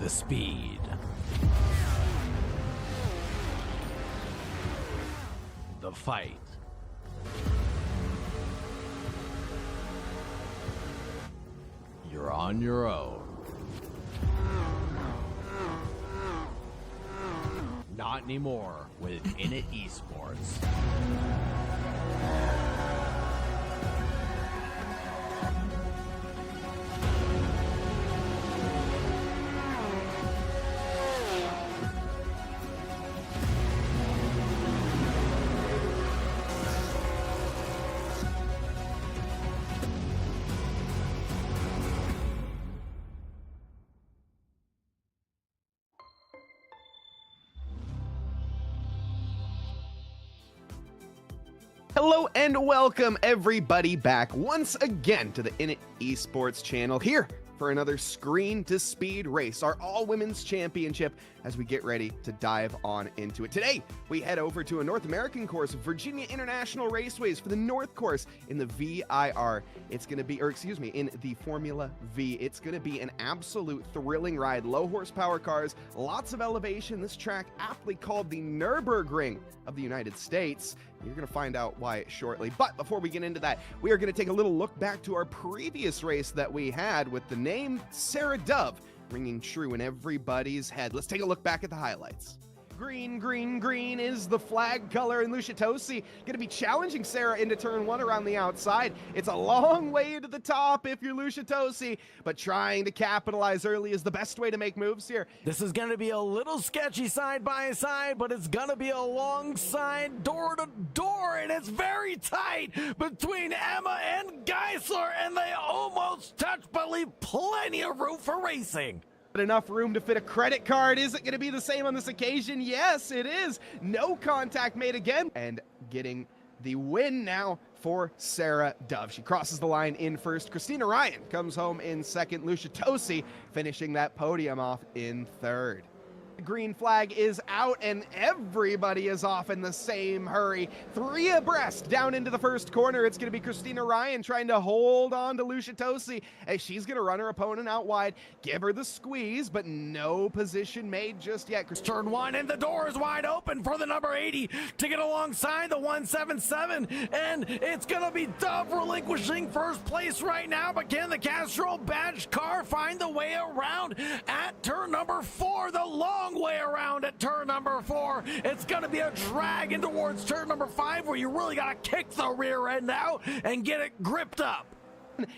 the speed. The fight. You're on your own. Not anymore with Init Esports. Hello and welcome everybody back once again to the Init Esports channel, here for another screen to speed race, our all women's championship, as we get ready to dive on into it. Today, we head over to a North American course, Virginia International Raceways, for the North course in the VIR. It's going to be, in the Formula V. It's going to be an absolute thrilling ride. Low horsepower cars, lots of elevation. This track aptly called the Nürburgring of the United States. You're going to find out why shortly. But before we get into that, we are going to take a little look back to our previous race that we had with the name Sarah Dove ringing true in everybody's head. Let's take a look back at the highlights. Green, green, green is the flag color, and Lucia Tosi going to be challenging Sarah into turn one around the outside. It's a long way to the top if you're Lucia Tosi, but trying to capitalize early is the best way to make moves here. This is going to be a little sketchy side by side, but it's going to be a long side door to door, and it's very tight between Emma and Geisler, and they almost touch, but leave plenty of room for racing. Enough room to fit a credit card. Is it going to be the same on this occasion? Yes, it is. No contact made again, and getting the win now for Sarah Dove. She crosses the line in first. Christina Ryan comes home in second. Lucia Tosi finishing that podium off in third. The green flag is out and everybody is off in the same hurry. Three abreast down into the first corner. It's going to be Christina Ryan trying to hold on to Lucia Tosi as she's going to run her opponent out wide, give her the squeeze, but no position made just yet. Turn one and the door is wide open for the number 80 to get alongside the 177, and it's going to be Dove relinquishing first place right now, but can the Castrol badge car find the way around at turn number 4? The long way around at turn number 4. It's going to be a drag in towards turn number 5 where you really got to kick the rear end out and get it gripped up.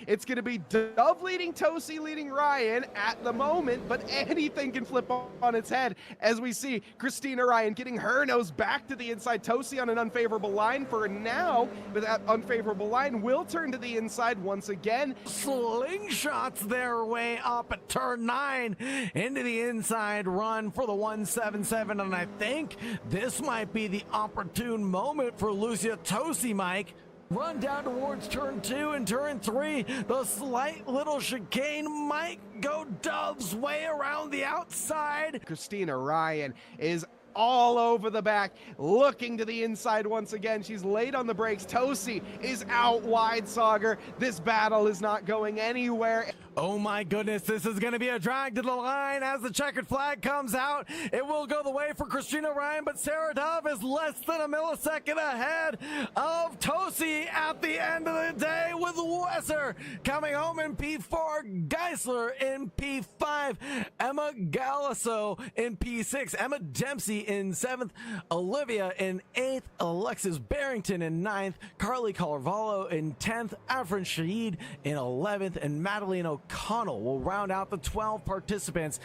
It's going to be Dove leading, Tosi leading Ryan at the moment, but anything can flip on its head as we see Christina Ryan getting her nose back to the inside. Tosi on an unfavorable line for now, but that unfavorable line will turn to the inside once again. Slingshots their way up at turn 9 into the inside run for the 177, and I think this might be the opportune moment for Lucia Tosi, Mike. Run down towards turn 2 and turn 3. The slight little chicane might go Dove's way around the outside. Christina Ryan is all over the back, looking to the inside once again. She's late on the brakes. Tosi is out wide, Sauger. This battle is not going anywhere. Oh my goodness, this is going to be a drag to the line as the checkered flag comes out. It will go the way for Christina Ryan, but Sarah Dove is less than a millisecond ahead of Tosi at the end of the day, with Wesser coming home in P4, Geisler in P5, Emma Galasso in P6, Emma Dempsey in 7th, Olivia in 8th, Alexis Barrington in 9th, Carly Carvalho in 10th, Afrin Shahid in 11th, and Madeline O'Connell will round out the 12 participants.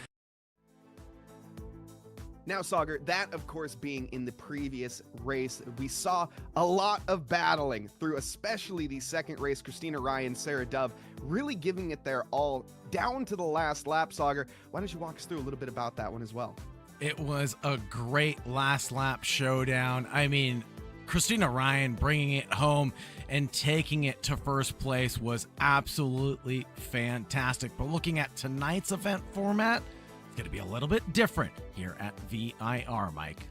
Now, Sauger, that of course being in the previous race, we saw a lot of battling through, especially the second race. Christina Ryan, Sarah Dove really giving it their all down to the last lap. Sauger, why don't you walk us through a little bit about that one as well? It was a great last lap showdown. I mean, Christina Ryan bringing it home and taking it to first place was absolutely fantastic. But looking at tonight's event format, it's going to be a little bit different here at VIR, Mike.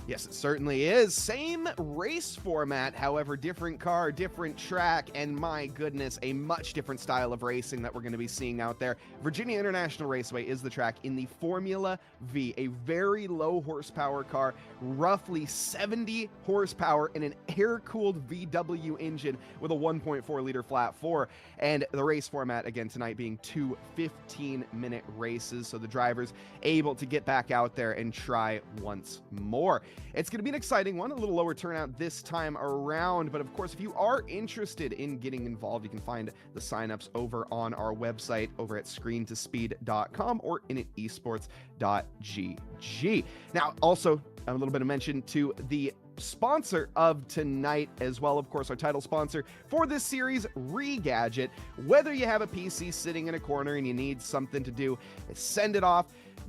Yes, it certainly is. Same race format, however, different car, different track, and my goodness, a much different style of racing that we're going to be seeing out there. Virginia International Raceway is the track in the Formula V, a very low horsepower car, roughly 70 horsepower in an air-cooled VW engine with a 1.4 liter flat four. And the race format, again, tonight being 2 15-minute races, so the drivers able to get back out there and try once more. It's going to be an exciting one, a little lower turnout this time around, but of course, if you are interested in getting involved, you can find the signups over on our website over at screentospeed.com or inesports.gg. Now, also, a little bit of mention to the sponsor of tonight as well. Of course, our title sponsor for this series, Regadget. Whether you have a PC sitting in a corner and you need something to do, send it off.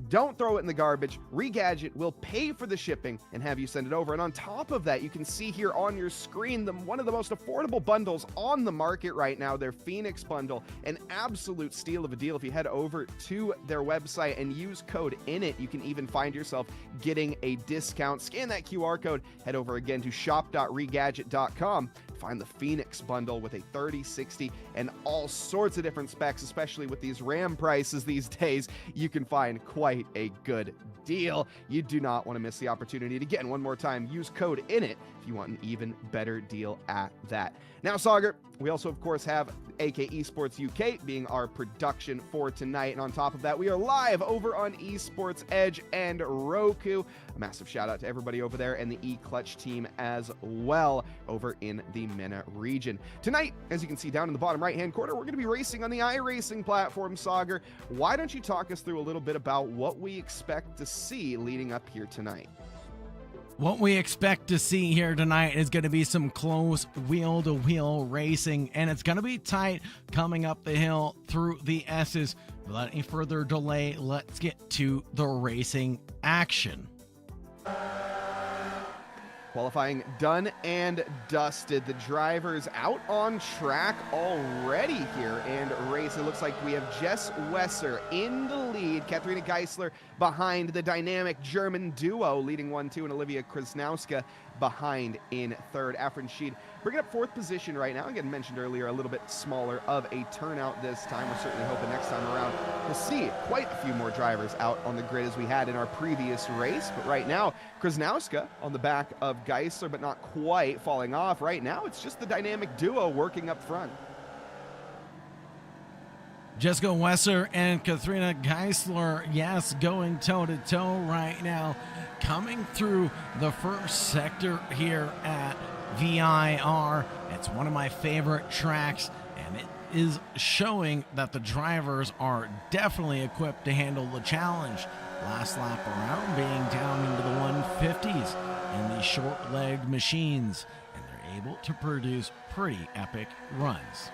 Don't throw it in the garbage. Regadget will pay for the shipping and have you send it over. And on top of that, you can see here on your screen one of the most affordable bundles on the market right now, their Phoenix bundle. An absolute steal of a deal. If you head over to their website and use code INIT, you can even find yourself getting a discount. Scan that QR code, head over again to shop.regadget.com. Find the Phoenix bundle with a 30, 60, and all sorts of different specs, especially with these RAM prices these days. You can find quite a good deal. You do not want to miss the opportunity to, again, one more time, use code INIT if you want an even better deal at that. Now, Sauger, we also, of course, have AK Esports UK being our production for tonight. And on top of that, we are live over on Esports Edge and Roku. A massive shout out to everybody over there and the eClutch team as well over in the MENA region. Tonight, as you can see down in the bottom right-hand corner, we're going to be racing on the iRacing platform, Sauger. Why don't you talk us through a little bit about what we expect to see leading up here tonight? What we expect to see here tonight is going to be some close wheel-to-wheel racing, and it's going to be tight coming up the hill through the S's. Without any further delay, let's get to the racing action. Qualifying done and dusted. The drivers out on track already here and race. It looks like we have Jess Wesser in the lead. Katharina Geisler behind the dynamic German duo leading 1-2, and Olivia Krasnowska behind in third. Afrin Sheed bringing up fourth position right now. Again, mentioned earlier, a little bit smaller of a turnout this time. We're certainly hoping next time around to see quite a few more drivers out on the grid as we had in our previous race. But right now, Krasnowska on the back of Geisler, but not quite falling off. Right now, it's just the dynamic duo working up front. Jessica Wesser and Katharina Geisler, yes, going toe-to-toe right now, coming through the first sector here at VIR. It's one of my favorite tracks, and it is showing that the drivers are definitely equipped to handle the challenge. Last lap around being down into the 150s in these short-legged machines, and they're able to produce pretty epic runs.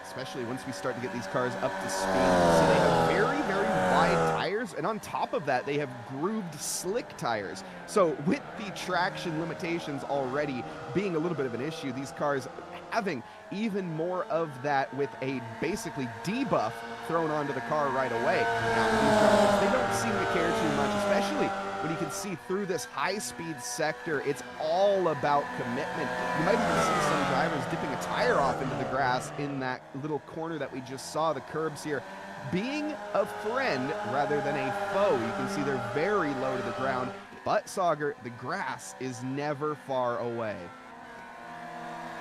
Especially once we start to get these cars up to speed. So they have very, very wide tires, and on top of that, they have grooved slick tires. So with the traction limitations already being a little bit of an issue, these cars having even more of that with a basically debuff thrown onto the car right away. Now, these drivers, they don't seem to care too much, especially when you can see through this high-speed sector. It's all about commitment. You might even see some drivers dipping a tire off into the grass in that little corner that we just saw, the curbs here. Being a friend rather than a foe. You can see they're very low to the ground, but Sauger, the grass is never far away.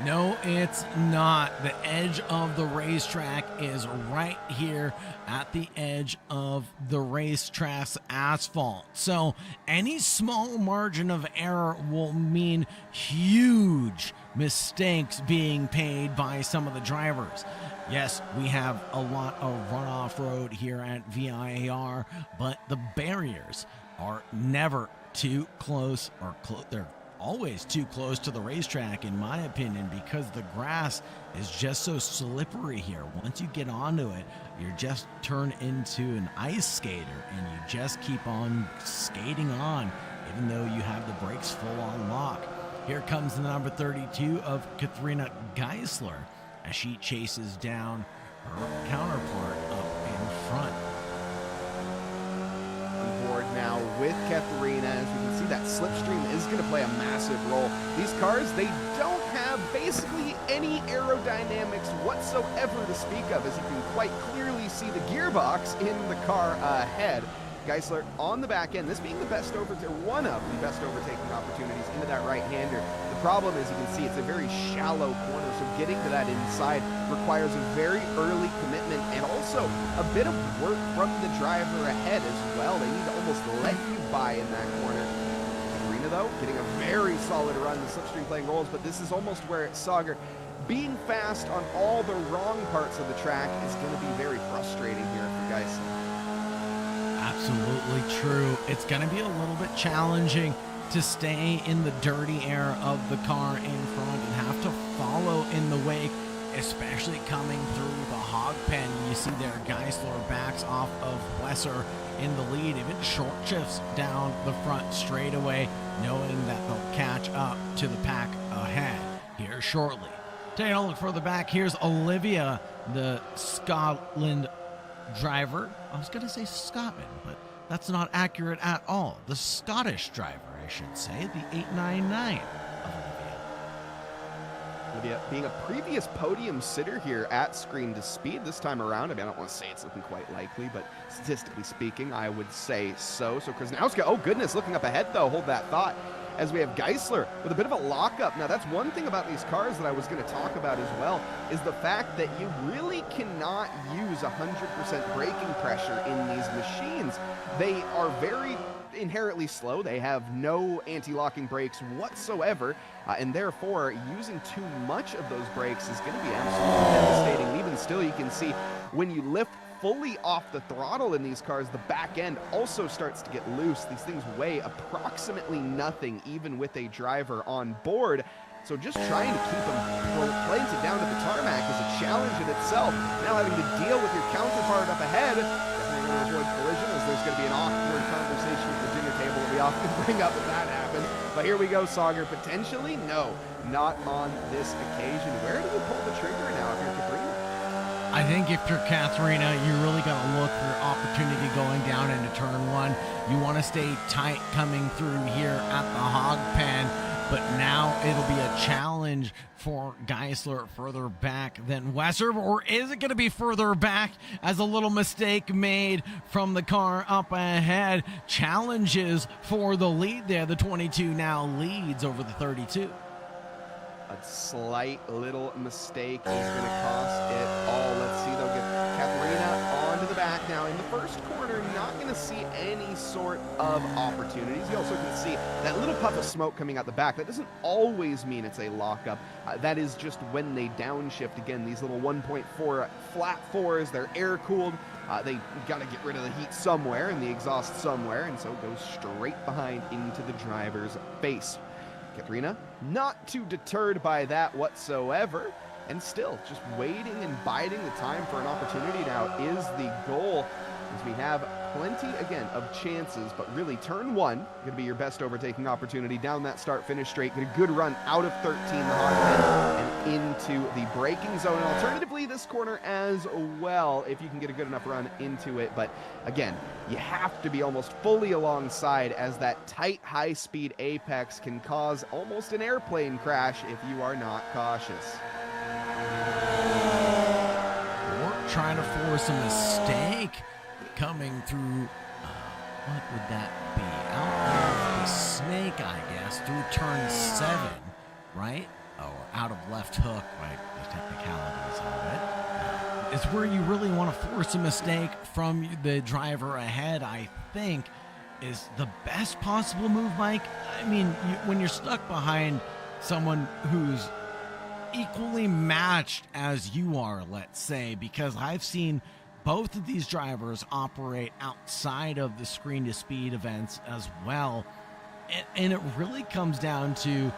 No, it's not. The edge of the racetrack is right here at the edge of the racetrack's asphalt. So any small margin of error will mean huge mistakes being paid by some of the drivers. Yes, we have a lot of runoff road here at VIR, but the barriers are never too close, or they're always too close to the racetrack, in my opinion, because the grass is just so slippery here. Once you get onto it, you're just turned into an ice skater, and you just keep on skating on, even though you have the brakes full on lock. Here comes the number 32 of Katharina Geisler as she chases down her counterpart up in front. Board now with Katharina, as we can see that slipstream is going to play a massive role. These cars, they don't have basically any aerodynamics whatsoever to speak of, as you can quite clearly see the gearbox in the car ahead. Geisler on the back end, this being the best one of the best overtaking opportunities into that right-hander. The problem is, you can see it's a very shallow corner, so getting to that inside requires a very early commitment and also a bit of work from the driver ahead as well. They need to almost let you by in that corner. Arena, though, getting a very solid run, the slipstream playing roles, but this is almost where it's Sauger. Being fast on all the wrong parts of the track is going to be very frustrating here for Geisler. Absolutely true. It's going to be a little bit challenging to stay in the dirty air of the car in front and have to follow in the wake, especially coming through the hog pen. You see there, Geisler backs off of Wesser in the lead, even short shifts down the front straightaway, knowing that they'll catch up to the pack ahead here shortly. Taking a look further back, here's Olivia, the Scotland driver. I was going to say Scotland, but that's not accurate at all. The Scottish driver, I should say, the 899 of Olivia being a previous podium sitter here at Screen to Speed this time around. I mean, I don't want to say it's looking quite likely, but statistically speaking, I would say so. So Krasnowska, oh goodness, looking up ahead though, hold that thought, as we have Geisler with a bit of a lockup. Now, that's one thing about these cars that I was going to talk about as well, is the fact that you really cannot use 100% braking pressure in these machines. They are very inherently slow. They have no anti-locking brakes whatsoever, and therefore using too much of those brakes is going to be absolutely devastating. Even still, you can see when you lift fully off the throttle in these cars, the back end also starts to get loose. These things weigh approximately nothing, even with a driver on board. So just trying to keep them planted down to the tarmac is a challenge in itself. Now having to deal with your counterpart up ahead, definitely going to avoid collision, as there's going to be an awkward conversation at the dinner table that we often bring up if that happens. But here we go, Sauger. Potentially, no, not on this occasion. Where do you pull the trigger now if you're Cabrera? I think if you're Katharina, you really got to look for opportunity going down into turn one. You want to stay tight coming through here at the hog pen, but now it'll be a challenge for Geisler further back than Wesser, or is it going to be further back as a little mistake made from the car up ahead? Challenges for the lead there. The 22 now leads over the 32. A slight little mistake is going to cost it all. Let's see, they'll get Katharina onto the back now. In the first corner, not going to see any sort of opportunities. You also can see that little puff of smoke coming out the back. That doesn't always mean it's a lockup. That is just when they downshift. Again, these little 1.4 flat fours, they're air-cooled. They got to get rid of the heat somewhere and the exhaust somewhere, and so it goes straight behind into the driver's face. Katharina, not too deterred by that whatsoever, and still just waiting and biding the time for an opportunity now is the goal, as we have plenty, again, of chances, but really turn one going to be your best overtaking opportunity down that start-finish straight. Get a good run out of 13, the hard end, and into the braking zone. And alternatively, this corner as well, if you can get a good enough run into it. But again, you have to be almost fully alongside, as that tight, high-speed apex can cause almost an airplane crash if you are not cautious. Or trying to force a mistake coming through, what would that be? Out of the snake, I guess, through turn 7, right? Or out of left hook, right? The technicalities of it. It's where you really want to force a mistake from the driver ahead, I think, is the best possible move, Mike. I mean, when you're stuck behind someone who's equally matched as you are, let's say, because I've seen both of these drivers operate outside of the screen to speed events as well. And it really comes down to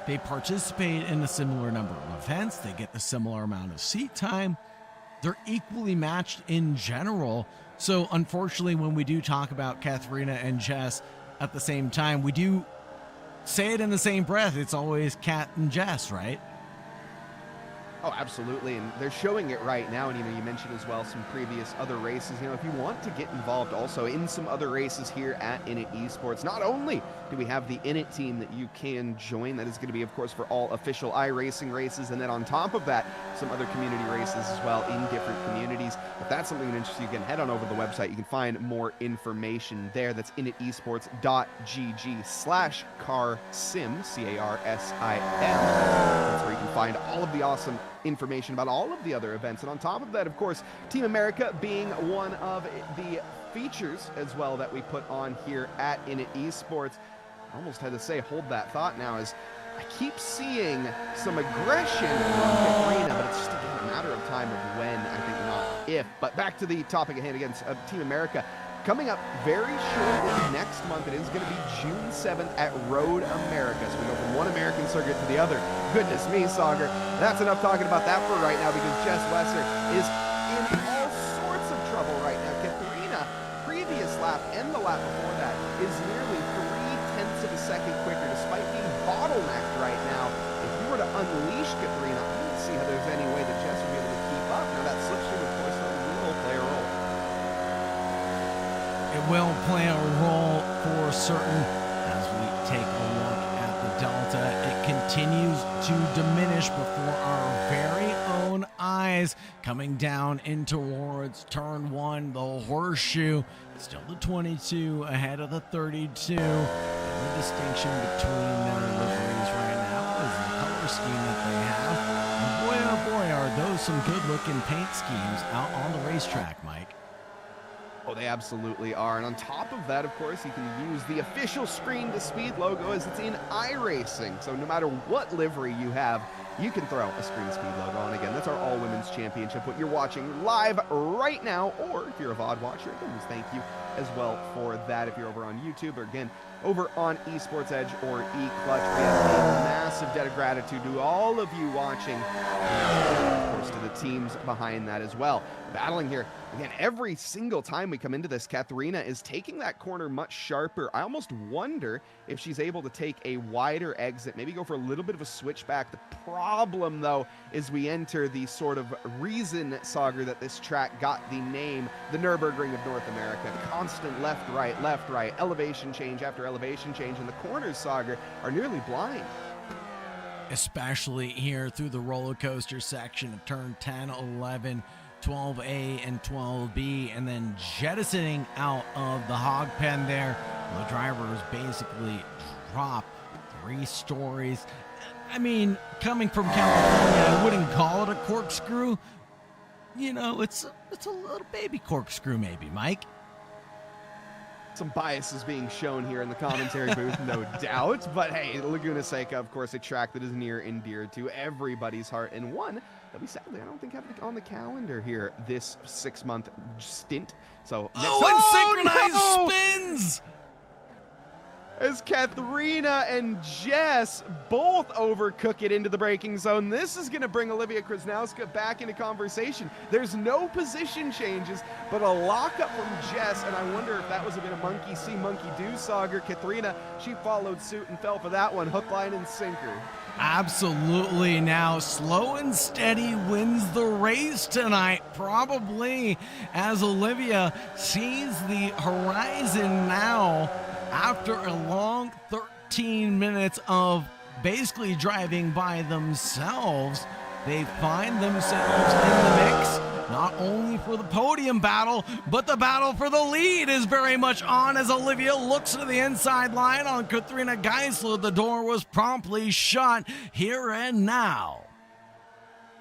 they participate in a similar number of events. They get the similar amount of seat time. They're equally matched in general. So unfortunately, when we do talk about Katharina and Jess at the same time, we do say it in the same breath. It's always Kat and Jess, right? Oh, absolutely, and they're showing it right now. And you mentioned as well some previous other races. If you want to get involved also in some other races here at Init Esports, not only do we have the Init team that you can join. That is going to be, of course, for all official iRacing races, and then on top of that, some other community races as well in different communities. If that's something that interests you, again, head on over to the website. You can find more information there. That's initesports.gg/carsim, CARSIM. That's where you can find all of the awesome information about all of the other events. And on top of that, of course, Team America being one of the features as well that we put on here at Init Esports. I almost had to say hold that thought now, as I keep seeing some aggression from Katrina, but it's just again a matter of time of when, I think, not if. But back to the topic at hand against Team America. Coming up very shortly next month, it is going to be June 7th at Road America. So we go from one American circuit to the other. Goodness me, Sauger. That's enough talking about that for right now, because Jess Wesser is in all sorts of trouble right now. Katrina, previous lap and the lap before that, is nearly 0.3 of a second quicker, despite being bottlenecked right now. If you were to unleash Katrina, I don't see how there's any way that Jess would be able to keep up. Now that slipstream, of course, will play a role. It will play a role for certain. As we take a look at the Delta, it continues to diminish before our very own eyes, coming down in towards turn 1, the horseshoe. Still the 22 ahead of the 32. And the distinction between their liveries right now is the color scheme that they have. And boy, oh boy, are those some good-looking paint schemes out on the racetrack, Mike. Oh, they absolutely are. And on top of that, of course, you can use the official Screen to Speed logo, as it's in iRacing. So no matter what livery you have, you can throw a Screen to Speed logo on. Again, that's our all-women's championship, what you're watching live right now. Or if you're a VOD watcher, again, just thank you as well for that. If you're over on YouTube, or again, over on Esports Edge or eClutch, we have a massive debt of gratitude to all of you watching, and of course to the teams behind that as well. Battling here, again, every single time we come into this, Katharina is taking that corner much sharper. I almost wonder if she's able to take a wider exit, maybe go for a little bit of a switchback. The problem, though, is we enter the sort of reason, Sauger, that this track got the name, the Nürburgring of North America. Constant left, right, elevation change after elevation change, and the corners, Sauger, are nearly blind. Especially here through the roller coaster section of turn 10, 11, 12A and 12B, and then jettisoning out of the hog pen there. The drivers basically drop 3 stories. I mean, coming from California, I wouldn't call it a corkscrew. You know, it's a little baby corkscrew maybe, Mike. Some bias is being shown here in the commentary booth, no doubt. But hey, Laguna Seca, of course, a track that is near and dear to everybody's heart, and one that we sadly, I don't think, have on the calendar here this 6-month stint. So synchronized spins! As Katharina and Jess both overcook it into the braking zone. This is going to bring Olivia Krasnowska back into conversation. There's no position changes, but a lockup from Jess, and I wonder if that was a bit of monkey see, monkey do, Sauger. Katharina, she followed suit and fell for that one, hook, line, and sinker. Absolutely. Now, slow and steady wins the race tonight, probably, as Olivia sees the horizon now. After a long 13 minutes of basically driving by themselves, they find themselves in the mix, not only for the podium battle, but the battle for the lead is very much on as Olivia looks to the inside line on Katharina Geisler. The door was promptly shut here and now.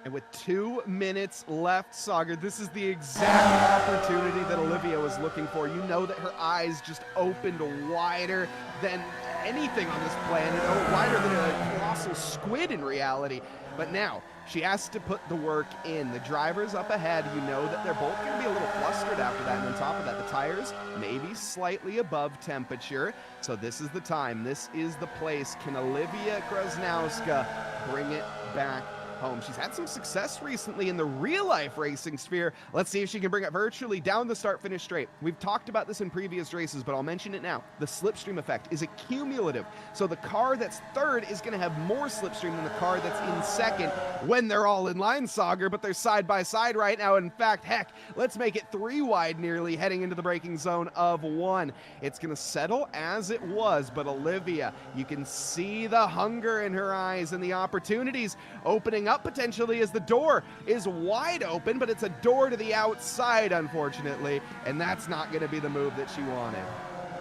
And with 2 minutes left, Sauger, this is the exact opportunity that Olivia was looking for. You know that her eyes just opened wider than anything on this planet, or wider than a colossal squid in reality. But now, she has to put the work in. The driver's up ahead. You know that they're both going to be a little flustered after that. And on top of that, the tires maybe slightly above temperature. So this is the time. This is the place. Can Olivia Krasnowska bring it back home. She's had some success recently in the real-life racing sphere. Let's see if she can bring it virtually down the start-finish straight. We've talked about this in previous races, but I'll mention it now. The slipstream effect is accumulative. So the car that's third is going to have more slipstream than the car that's in second when they're all in line, Sauger, but they're side by side right now. In fact, heck, let's make it 3 wide nearly heading into the braking zone of 1. It's going to settle as it was, but Olivia, you can see the hunger in her eyes and the opportunities opening up potentially as the door is wide open, but it's a door to the outside, unfortunately, and that's not going to be the move that she wanted.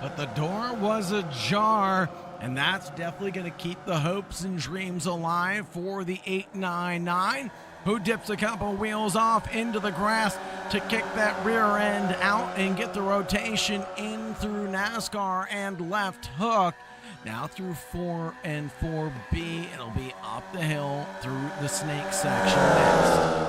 But the door was ajar, and that's definitely going to keep the hopes and dreams alive for the 899, who dips a couple wheels off into the grass to kick that rear end out and get the rotation in through NASCAR and left hook. Now through 4 and 4B, it'll be up the hill through the snake section next.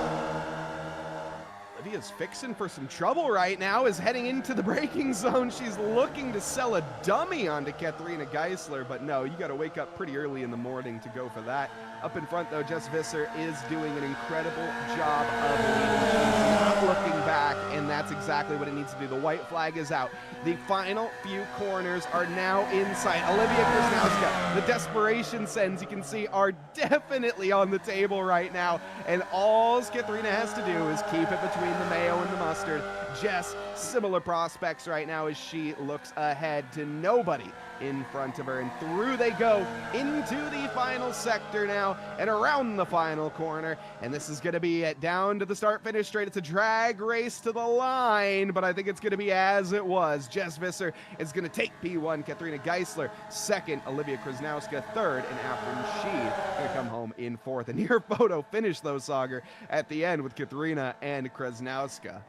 Olivia's fixing for some trouble right now, is heading into the braking zone. She's looking to sell a dummy onto Katharina Geisler, but no, you got to wake up pretty early in the morning to go for that. Up in front, though, Jess Visser is doing an incredible job of leading. She's not looking back, and that's exactly what it needs to do. The white flag is out. The final few corners are now in sight. Olivia Krasnowska, the desperation sends, you can see, are definitely on the table right now, and all Katharina has to do is keep it between the mayo and the mustard. Jess, similar prospects right now as she looks ahead to nobody in front of her, and through they go into the final sector now and around the final corner, and this is going to be it down to the start finish straight. It's a drag race to the line, but I think it's going to be as it was. Jess Visser is going to take P1, Katharina Geisler second, Olivia Krasnowska third, and Afrin Sheed going to come home in fourth. And your photo finish though, Sauger, at the end with Katharina and Krasnowska.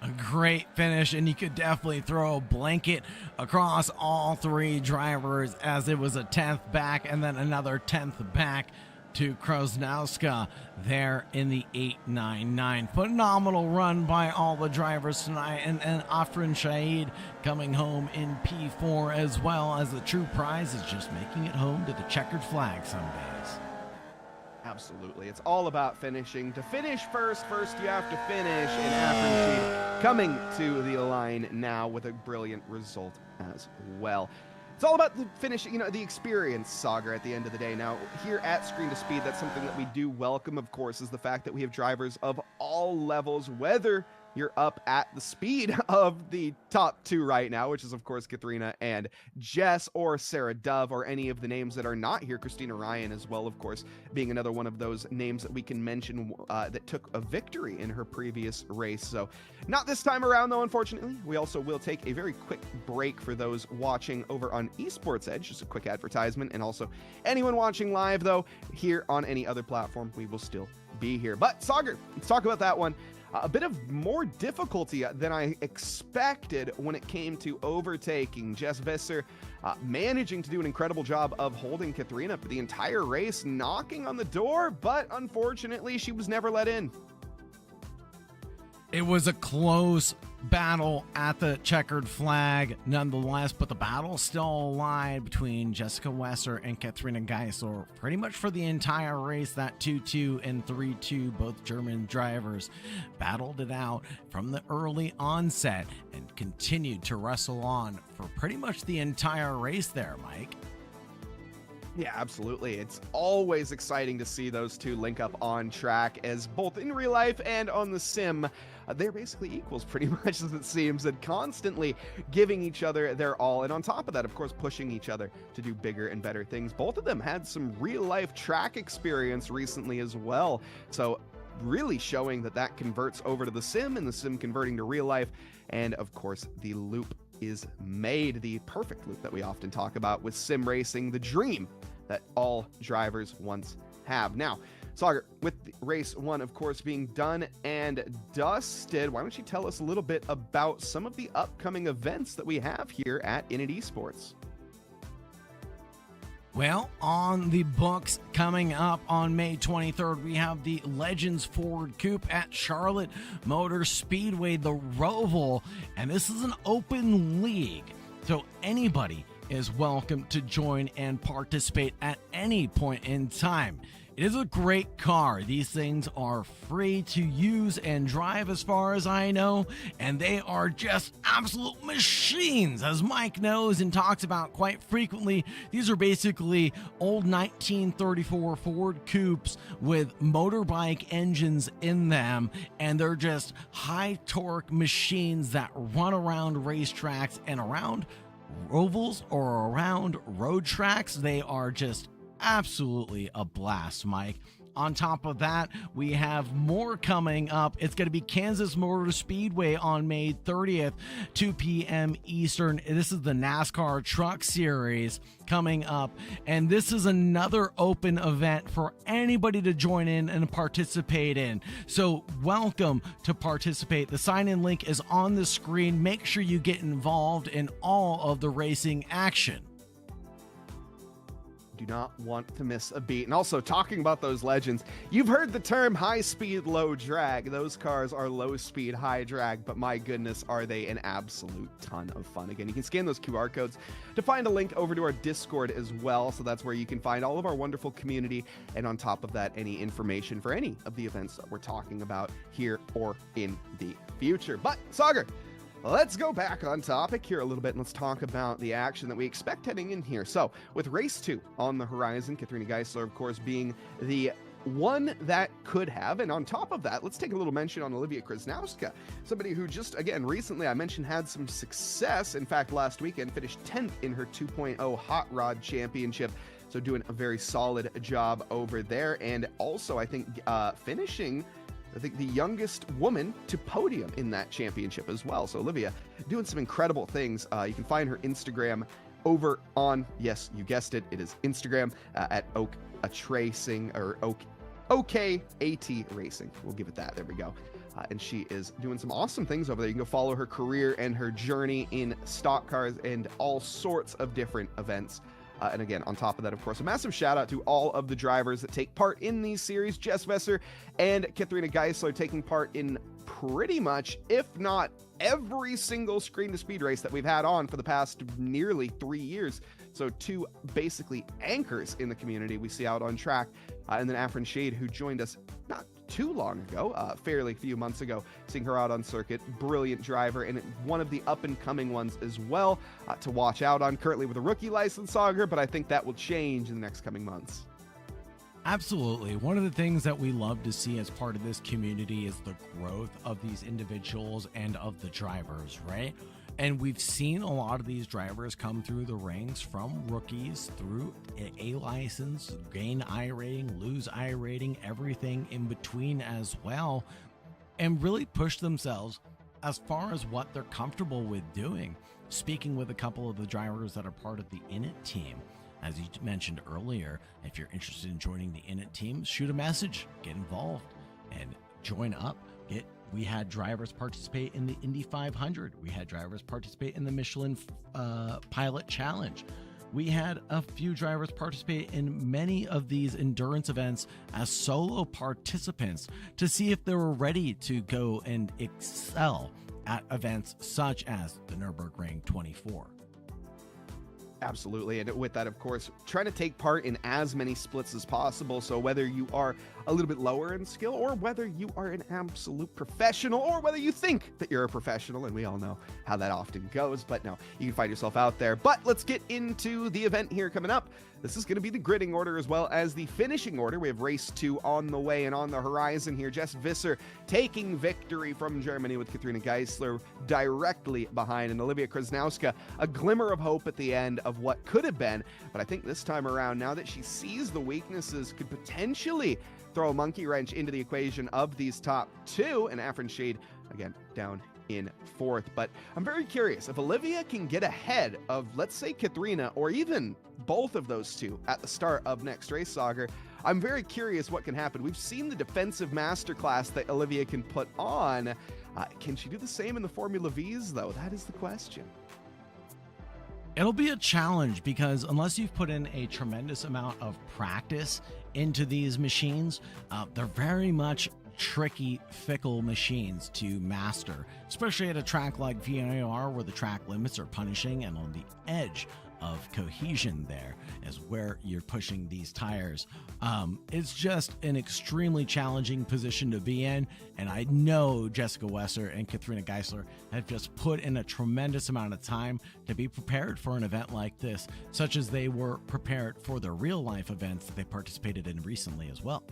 A great finish, and you could definitely throw a blanket across all 3 drivers, as it was a 10th back and then another 10th back to Krasnowska there in the 899. Phenomenal run by all the drivers tonight, and Afrin Shahid coming home in P4, as well as the true prize is just making it home to the checkered flag some days. Absolutely. It's all about finishing. To finish first you have to finish, and Afrin Sheed coming to the line now with a brilliant result as well. It's all about the finish, the experience, Sauger, at the end of the day. Now, here at Screen to Speed, that's something that we do welcome, of course, is the fact that we have drivers of all levels, whether you're up at the speed of the top 2 right now, which is, of course, Katharina and Jess, or Sarah Dove, or any of the names that are not here. Christina Ryan as well, of course, being another one of those names that we can mention that took a victory in her previous race. So not this time around, though, unfortunately. We also will take a very quick break for those watching over on Esports Edge, just a quick advertisement, and also anyone watching live, though, here on any other platform, we will still be here. But Sauger, let's talk about that one. A bit of more difficulty than I expected when it came to overtaking. Jess Visser managing to do an incredible job of holding Katharina for the entire race, knocking on the door, but unfortunately she was never let in. It was a close battle at the checkered flag nonetheless, but the battle still alive between Jessica Wesser and Katharina Geisler pretty much for the entire race. That 2-2 and 3-2, both German drivers battled it out from the early onset and continued to wrestle on for pretty much the entire race there, Mike. Yeah, absolutely. It's always exciting to see those two link up on track, as both in real life and on the sim, they're basically equals pretty much, as it seems, and constantly giving each other their all. And on top of that, of course, pushing each other to do bigger and better things. Both of them had some real life track experience recently as well. So really showing that converts over to the sim, and the sim converting to real life. And of course, the loop is made, the perfect loop that we often talk about with sim racing, the dream that all drivers once have. Now, Sauger, with race 1, of course, being done and dusted, why don't you tell us a little bit about some of the upcoming events that we have here at Init Esports? Well, on the books coming up on May 23rd, we have the Legends Ford Coupe at Charlotte Motor Speedway, the Roval, and this is an open league, so anybody is welcome to join and participate at any point in time. It is a great car. These things are free to use and drive as far as I know, and they are just absolute machines. As Mike knows and talks about quite frequently, these are basically old 1934 Ford Coupes with motorbike engines in them, and they're just high torque machines that run around racetracks and around ovals or around road tracks. They are just absolutely a blast, Mike. On top of that, we have more coming up. It's going to be Kansas Motor Speedway on May 30th, 2 p.m. Eastern. This is the NASCAR Truck Series coming up, and this is another open event for anybody to join in and participate in. So welcome to participate. The sign-in link is on the screen. Make sure you get involved in all of the racing action. Do not want to miss a beat. And also, talking about those legends, you've heard the term high speed, low drag. Those cars are low speed, high drag, but my goodness, are they an absolute ton of fun. Again, you can scan those QR codes to find a link over to our Discord as well. So that's where you can find all of our wonderful community. And on top of that, any information for any of the events that we're talking about here or in the future. But Sagar, let's go back on topic here a little bit and let's talk about the action that we expect heading in here. So with race 2 on the horizon, Katrina Geisler, of course, being the one that could have, and on top of that, let's take a little mention on Olivia Krasnowska, somebody who just, again, recently I mentioned had some success. In fact, last weekend finished 10th in her 2.0 Hot Rod Championship. So doing a very solid job over there. And also, I think, finishing the youngest woman to podium in that championship as well. So Olivia doing some incredible things. You can find her Instagram over on, yes, you guessed it, it is Instagram at Tracing or OKAT Racing. We'll give it that. There we go. And she is doing some awesome things over there. You can go follow her career and her journey in stock cars and all sorts of different events. And again, on top of that, of course, a massive shout out to all of the drivers that take part in these series. Jess Vesser and Katrina Geisler taking part in pretty much, if not every single screen to speed race that we've had on for the past nearly 3 years. So two basically anchors in the community we see out on track. And then Afrin Shade, who joined us not too long ago, fairly few months ago, seeing her out on circuit. Brilliant driver and one of the up-and-coming ones as well to watch out on. Currently with a rookie license, Sagar, but I think that will change in the next coming months. Absolutely. One of the things that we love to see as part of this community is the growth of these individuals and of the drivers, right? And we've seen a lot of these drivers come through the ranks from rookies through A license, gain I rating, lose I rating, everything in between as well, and really push themselves as far as what they're comfortable with doing. Speaking with a couple of the drivers that are part of the Init team, as you mentioned earlier, if you're interested in joining the Init team, shoot a message, get involved, and join up. We had drivers participate in the Indy 500. We had drivers participate in the Michelin Pilot Challenge. We had a few drivers participate in many of these endurance events as solo participants to see if they were ready to go and excel at events such as the Nürburgring 24. Absolutely. And with that, of course, trying to take part in as many splits as possible. So whether you are a little bit lower in skill or whether you are an absolute professional or whether you think that you're a professional, and we all know how that often goes, but no, you can find yourself out there. But let's get into the event here coming up. This is going to be the gridding order as well as the finishing order. We have race 2 on the way and on the horizon here. Jess Visser taking victory from Germany with Katrina Geisler directly behind, and Olivia Krasnowska a glimmer of hope at the end of what could have been. But I think this time around, now that she sees the weaknesses, could potentially throw a monkey wrench into the equation of these top two, and Afrin Shade, again, down in 4th. But I'm very curious if Olivia can get ahead of, let's say, Katrina or even both of those two at the start of next race, Sagar. I'm very curious what can happen. We've seen the defensive masterclass that Olivia can put on. Can she do the same in the Formula Vs, though? That is the question. It'll be a challenge because unless you've put in a tremendous amount of practice into these machines, they're very much tricky, fickle machines to master, especially at a track like VIR where the track limits are punishing and on the edge of cohesion there as where you're pushing these tires. It's just an extremely challenging position to be in, and I know Jessica Wesser and Katharina Geisler have just put in a tremendous amount of time to be prepared for an event like this, such as they were prepared for the real life events that they participated in recently as well.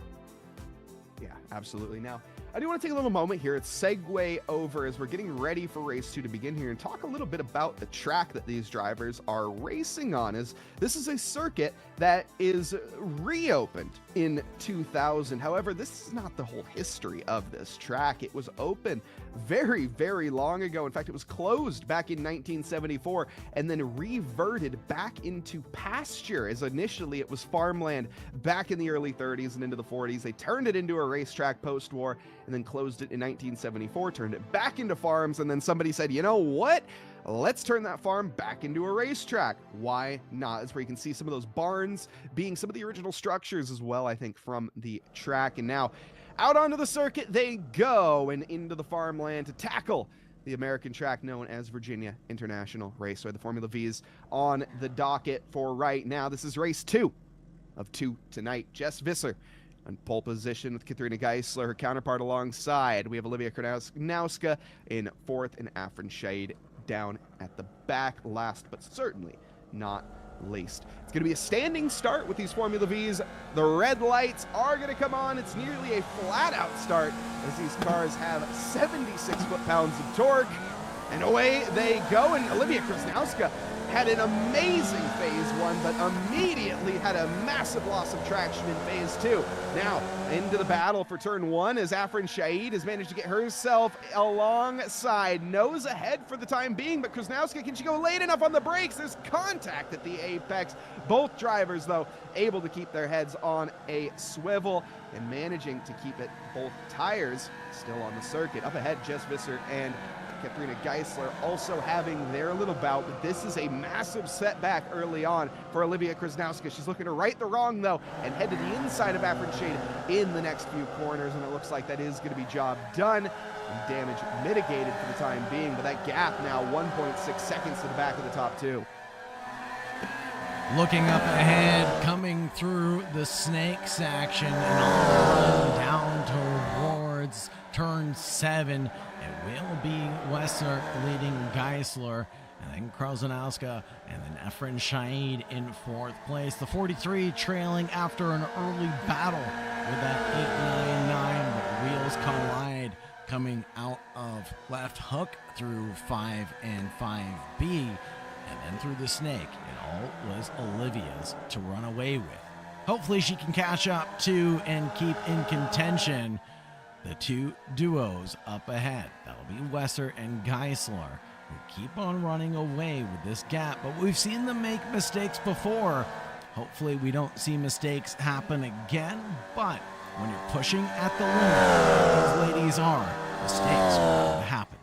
Yeah, absolutely. Now, I do want to take a little moment here. It's segue over as we're getting ready for race 2 to begin here and talk a little bit about the track that these drivers are racing on, as this is a circuit that is reopened in 2000. However, this is not the whole history of this track. It was open very, very long ago. In fact, it was closed back in 1974 and then reverted back into pasture, as initially it was farmland back in the early 30s and into the 40s. They turned it into a racetrack post-war and then closed it in 1974, turned it back into farms, and then somebody said, you know what? Let's turn that farm back into a racetrack. Why not? That's where you can see some of those barns being some of the original structures as well, I think, from the track. And now out onto the circuit they go and into the farmland to tackle the American track known as Virginia International Raceway. The Formula V's on the docket for right now. This is race 2 of 2 tonight. Jess Visser on pole position with Katharina Geisler, her counterpart alongside. We have Olivia Karnowska in 4th and Afrin Shade down at the back, last but certainly not least. It's going to be a standing start with these Formula V's. The red lights are going to come on. It's nearly a flat-out start as these cars have 76 foot-pounds of torque. And away they go, and Olivia Karnowska had an amazing phase 1, but immediately had a massive loss of traction in phase 2. Now, into the battle for turn 1 as Afrin Shahid has managed to get herself alongside. Nose ahead for the time being, but Karnowska, can she go late enough on the brakes? There's contact at the apex. Both drivers, though, able to keep their heads on a swivel and managing to keep it both tires still on the circuit. Up ahead, Jess Visser and Katharina Geisler also having their little bout, but this is a massive setback early on for Olivia Karnowska. She's looking to right the wrong, though, and head to the inside of Afrin Shade in the next few corners, and it looks like that is going to be job done and damage mitigated for the time being, but that gap now 1.6 seconds to the back of the top 2. Looking up ahead, coming through the snake section and on the run down towards turn 7. It will be Wesser leading Geisler, and then Krausanowska, and then Efren Shahid in 4th place. The 43 trailing after an early battle with that 899, but wheels collide coming out of left hook through 5 and 5B, and then through the snake. It all was Olivia's to run away with. Hopefully she can catch up to and keep in contention the 2 duos up ahead. That'll be Wesser and Geisler, who keep on running away with this gap, but we've seen them make mistakes before. Hopefully we don't see mistakes happen again, but when you're pushing at the limit, these ladies are, mistakes will happen.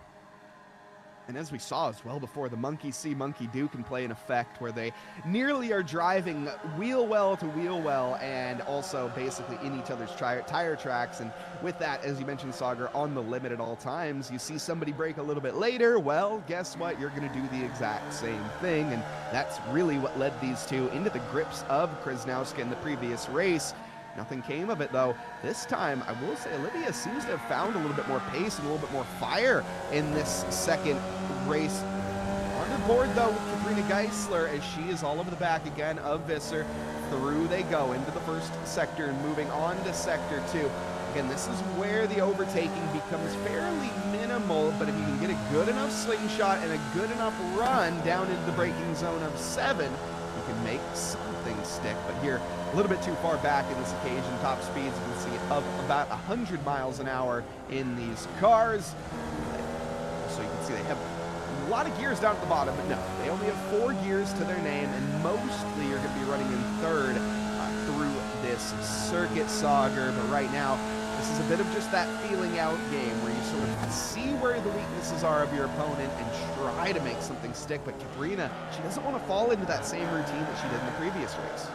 And as we saw as well before, the monkey see, monkey do can play an effect where they nearly are driving wheel well to wheel well and also basically in each other's tire tracks. And with that, as you mentioned, Sagar, on the limit at all times, you see somebody brake a little bit later, well, guess what? You're going to do the exact same thing. And that's really what led these two into the grips of Krasnowska in the previous race. Nothing came of it, though. This time, I will say, Olivia seems to have found a little bit more pace and a little bit more fire in this second race. On the board, though, with Katharina Geisler, as she is all over the back again of Visser. Through they go into the first sector and moving on to sector 2. Again, this is where the overtaking becomes fairly minimal, but if you can get a good enough slingshot and a good enough run down into the braking zone of 7, you can make something stick. But here, a little bit too far back in this occasion. Top speeds, you can see of about 100 miles an hour in these cars. So you can see they have a lot of gears down at the bottom, but no, they only have 4 gears to their name, and mostly you're going to be running in 3rd through this circuit, Sagar. But right now, this is a bit of just that feeling out game where you sort of see where the weaknesses are of your opponent and try to make something stick. But Katharina, she doesn't want to fall into that same routine that she did in the previous race.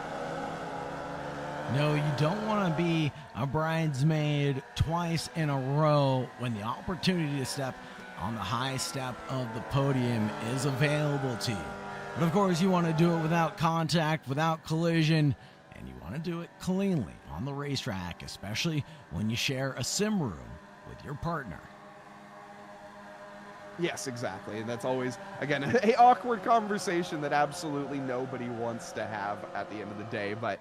No, you don't want to be a bridesmaid twice in a row when the opportunity to step on the high step of the podium is available to you. But of course, you want to do it without contact, without collision, and you want to do it cleanly on the racetrack, especially when you share a sim room with your partner. Yes, exactly. And that's always, again, a awkward conversation that absolutely nobody wants to have at the end of the day. But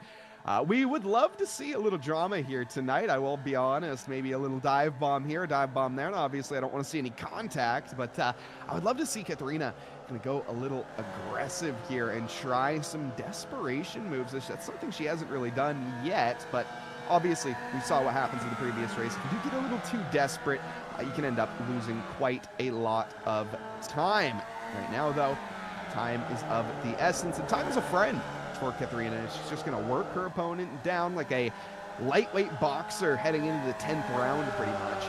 we would love to see a little drama here tonight. I will be honest, maybe a little dive bomb here, dive bomb there. And obviously, I don't want to see any contact, but I would love to see Katharina going to go a little aggressive here and try some desperation moves. That's something she hasn't really done yet, but obviously, we saw what happens in the previous race. If you do get a little too desperate, you can end up losing quite a lot of time. Right now, though, time is of the essence, and time is a friend for Katharina. She's just going to work her opponent down like a lightweight boxer heading into the 10th round, pretty much.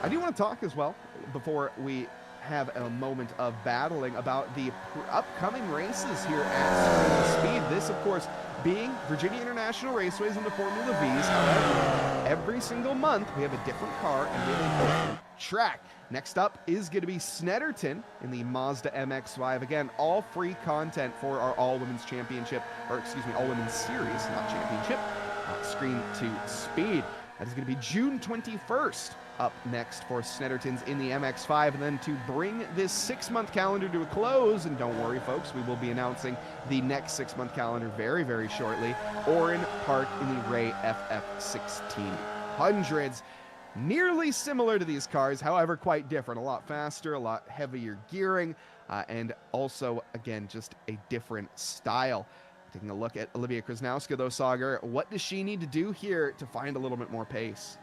I do want to talk as well, before we have a moment of battling, about the upcoming races here at Speed. This, of course, being Virginia International Raceways and the Formula Vs. However, every single month we have a different car and we have a different track. Next up is going to be Snetterton in the Mazda MX-5. Again, all free content for our all-women's championship, or excuse me, all-women's series, not championship, Screen to Speed. That is going to be June 21st. Up next for Snetterton's in the MX-5, and then to bring this 6-month calendar to a close, and don't worry folks, we will be announcing the next 6-month calendar very, very shortly, Orin Park in the Ray FF1600s. Nearly similar to these cars, however quite different, a lot faster, a lot heavier gearing, and also, again, just a different style. Taking a look at Olivia Krasnowska though, Sagar, what does she need to do here to find a little bit more pace?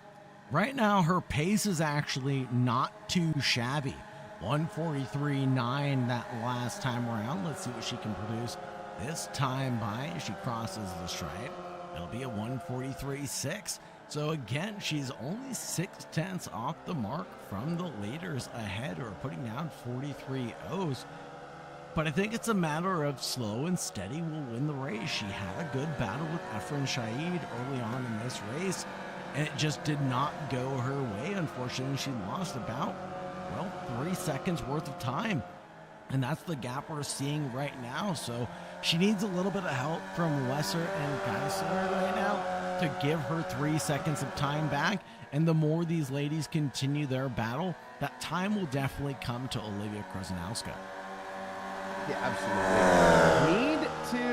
Right now, her pace is actually not too shabby. 1:43.9 that last time around. Let's see what she can produce this time by as she crosses the stripe. It'll be a 1:43.6. So again, she's only 0.6 off the mark from the leaders ahead, or putting down 43.0s. But I think it's a matter of slow and steady will win the race. She had a good battle with Efren Shaid early on in this race, and it just did not go her way. Unfortunately, she lost about, 3 seconds worth of time. And that's the gap we're seeing right now. So she needs a little bit of help from Lesser and Geisler right now to give her 3 seconds of time back. And the more these ladies continue their battle, that time will definitely come to Olivia Krasnowska. Yeah, absolutely. Need to,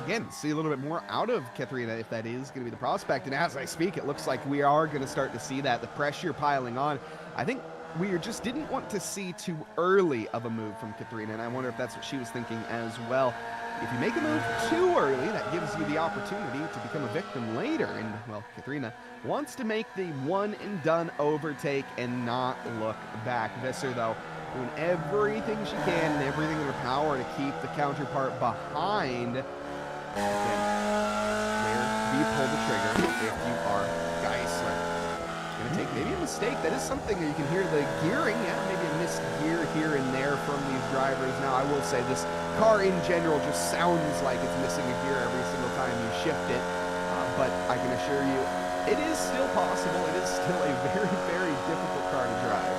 again, see a little bit more out of Katharina if that is going to be the prospect. And as I speak, it looks like we are going to start to see that. The pressure piling on. I think we just didn't want to see too early of a move from Katharina, and I wonder if that's what she was thinking as well. If you make a move too early, that gives you the opportunity to become a victim later. And, well, Katharina wants to make the one-and-done overtake and not look back. Visser, though, doing everything she can and everything in her power to keep the counterpart behind. Again, where do you pull the trigger if you are Geisler? Going to take maybe a mistake. That is something that you can hear the gearing. Yeah, maybe a missed gear here and there from these drivers. Now, I will say this car in general just sounds like it's missing a gear every single time you shift it. But I can assure you, it is still possible. It is still a very, very difficult car to drive.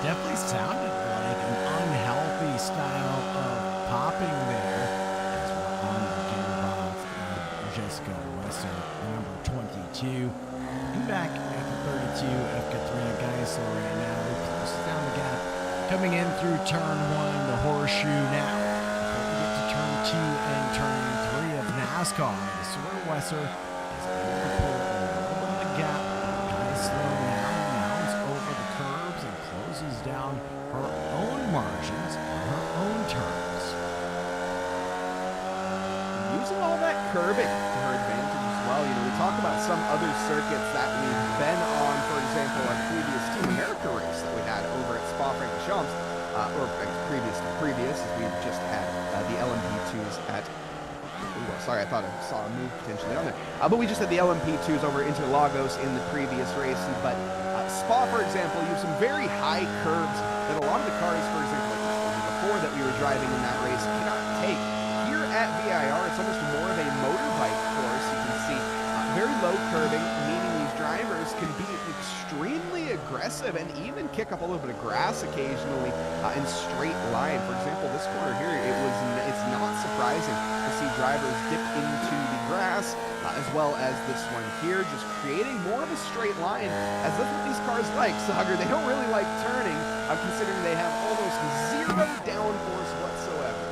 Definitely sounded like an unhealthy style of popping there as we're on the gearbox of Jessica Lesser, number 22. And back at the 32 of Katharina Geisler right now, who closes down the gap. Coming in through turn 1, the horseshoe now. Before we get to turn 2 and turn 3 of NASCAR, the Sawyer Wesser is able to pull a little bit of the gap. Geisler now mounts over the curbs and closes down her own margins on her own terms. Using all that curbing to her advantage as well. You know, we talk about some other circuits that we've been on, for example, our previous Team America race that we had over at Spa-Francorchamps, or previous, as we just had the LMP2s at, sorry, I thought I saw a move potentially on there. But we just had the LMP2s over Interlagos in the previous race. But Spa, for example, used some very high curves that a lot of the cars, for example, like before that we were driving in that race, cannot take. Here at VIR, it's almost more of a motorbike course. You can see very low curving, meaning these drivers cars can be extremely aggressive and even kick up a little bit of grass occasionally in straight line. For example, this corner here, it's not surprising to see drivers dip into the grass, as well as this one here, just creating more of a straight line, as that's what these cars like. Sagar, they don't really like turning, considering they have almost zero downforce whatsoever.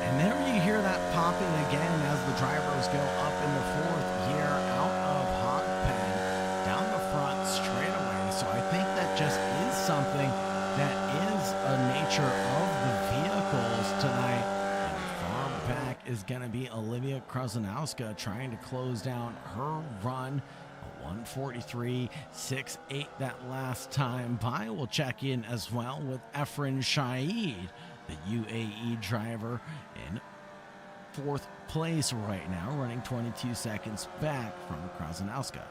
And there you hear that popping again as the drivers go up in the fourth here out of hot pen down the front straight away. So I think that just is something that is a nature of the vehicles tonight. And far back is going to be Olivia Krasnowska trying to close down her run. 1:43.68 that last time by. We'll check in as well with Efren Shaid, the UAE driver, in fourth place right now, running 22 seconds back from Krasnowska.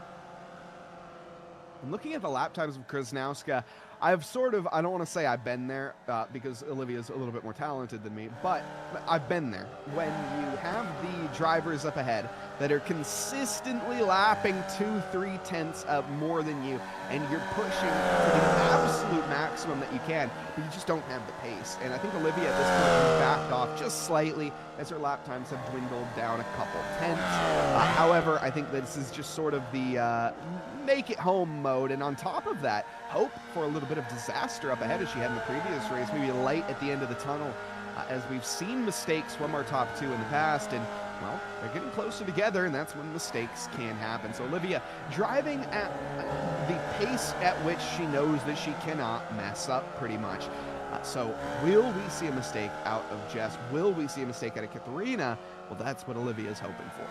And looking at the lap times of Krasnowska, I don't want to say I've been there because Olivia's a little bit more talented than me, but I've been there. When you have the drivers up ahead that are consistently lapping 2-3 tenths up more than you, and you're pushing to the absolute maximum that you can, but you just don't have the pace. And I think Olivia at this point has backed off just slightly as her lap times have dwindled down a couple tenths. However, I think that this is just sort of the make it home mode, and on top of that, hope for a little bit of disaster up ahead as she had in the previous race, maybe a light at the end of the tunnel, as we've seen mistakes from our top two in the past, and well, they're getting closer together, and that's when mistakes can happen. So Olivia driving at the pace at which she knows that she cannot mess up pretty much. So will we see a mistake out of Jess? Will we see a mistake out of Katharina? Well, that's what Olivia is hoping for.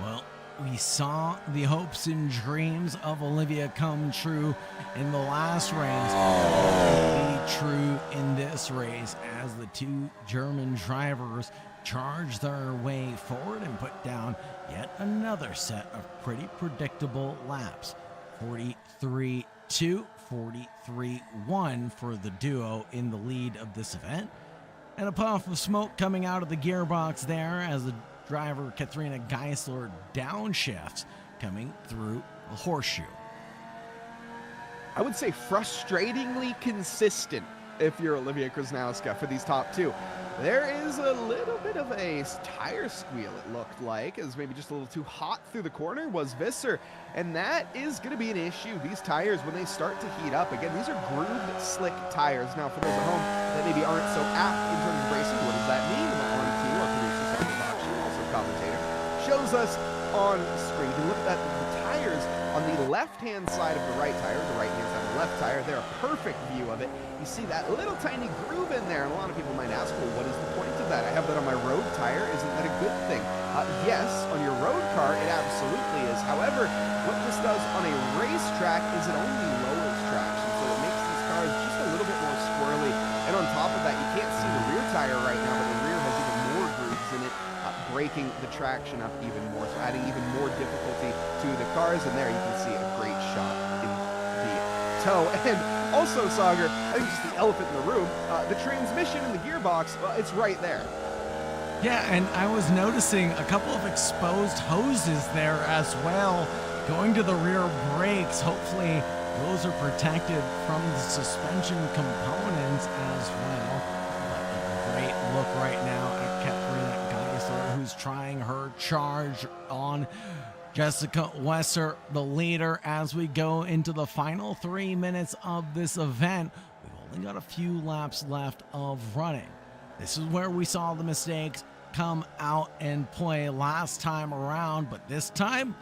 Well, we saw the hopes and dreams of Olivia come true in the last race. Be true in this race as the two German drivers charge their way forward and put down yet another set of pretty predictable laps. 43-2, 43-1 for the duo in the lead of this event. And a puff of smoke coming out of the gearbox there as the driver Katharina Geisler downshifts coming through the horseshoe. I would say frustratingly consistent if you're Olivia Krasnowska for these top two. There is a little bit of a tire squeal, it looked like, as maybe just a little too hot through the corner was Visser, and that is going to be an issue. These tires, when they start to heat up, again, these are grooved, slick tires. Now, for those at home that maybe aren't so apt in terms of racing, what does that mean? On to our producer, also commentator, shows us on screen. You look at the tires on the left-hand side of the right tire, the right-hand side of the left tire. They're a perfect view of it. You see that little tiny groove in there, and a lot of people might ask, well, what is the point of that? I have that on my road tire. Isn't that a good thing? Yes, on your road car, it absolutely is. However, what this does on a racetrack is it only lowers traction, so it makes these cars just a little bit more squirrely. And on top of that, you can't see the rear tire right now, but the rear has even more grooves in it, breaking the traction up even more, so adding even more difficulty to the cars. And there you can see a great shot in the toe. And also, Sagar, I think just the elephant in the room, the transmission and the gearbox, it's right there. Yeah, and I was noticing a couple of exposed hoses there as well, going to the rear brakes. Hopefully those are protected from the suspension components as well. But a great look right now at Katharina Geisler, who's trying her charge on Jessica Wesser, the leader, as we go into the final 3 minutes of this event. We've only got a few laps left of running. This is where we saw the mistakes come out and play last time around, but this time,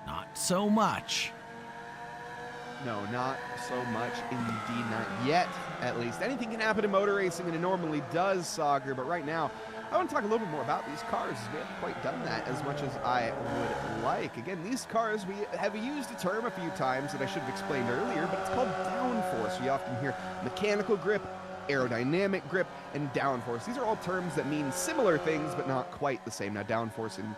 not so much. No, not so much indeed, not yet, at least. Anything can happen in motor racing, and it normally does, Sagar, but right now, I want to talk a little bit more about these cars, as we haven't quite done that as much as I would like. Again, these cars, we have used a term a few times that I should have explained earlier, but it's called downforce. You often hear mechanical grip, aerodynamic grip, and downforce. These are all terms that mean similar things, but not quite the same. Now, downforce and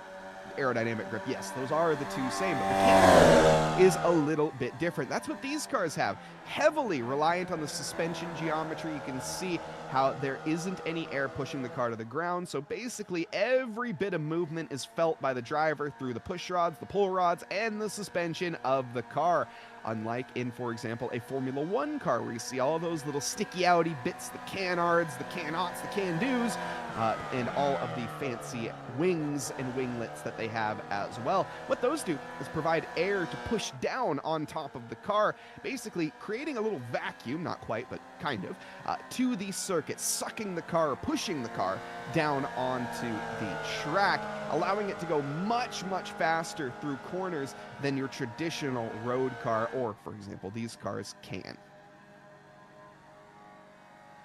aerodynamic grip, yes, those are the two same, but mechanical is a little bit different. That's what these cars have. Heavily reliant on the suspension geometry. You can see how there isn't any air pushing the car to the ground, so basically every bit of movement is felt by the driver through the push rods, the pull rods, and the suspension of the car. Unlike in, for example, a Formula One car where you see all those little sticky outy bits, the canards, the can-oughts, the can-dos, and all of the fancy wings and winglets that they have as well. What those do is provide air to push down on top of the car, basically creating a little vacuum, not quite, but kind of, to the circuit, sucking the car, pushing the car down onto the track, allowing it to go much, much faster through corners than your traditional road car, or, for example, these cars can.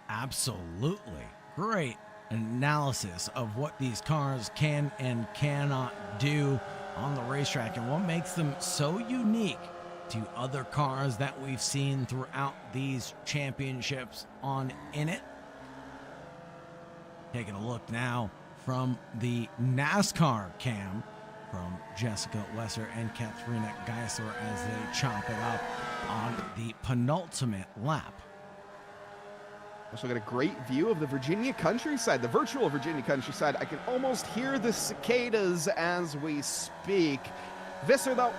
Absolutely. Great analysis of what these cars can and cannot do on the racetrack and what makes them so unique to other cars that we've seen throughout these championships on Init. Taking a look now from the NASCAR cam from Jessica Wesser and Katharina Geisler as they chop it up on the penultimate lap. Also got a great view of the Virginia countryside, the virtual Virginia countryside. I can almost hear the cicadas as we speak. Visser, though,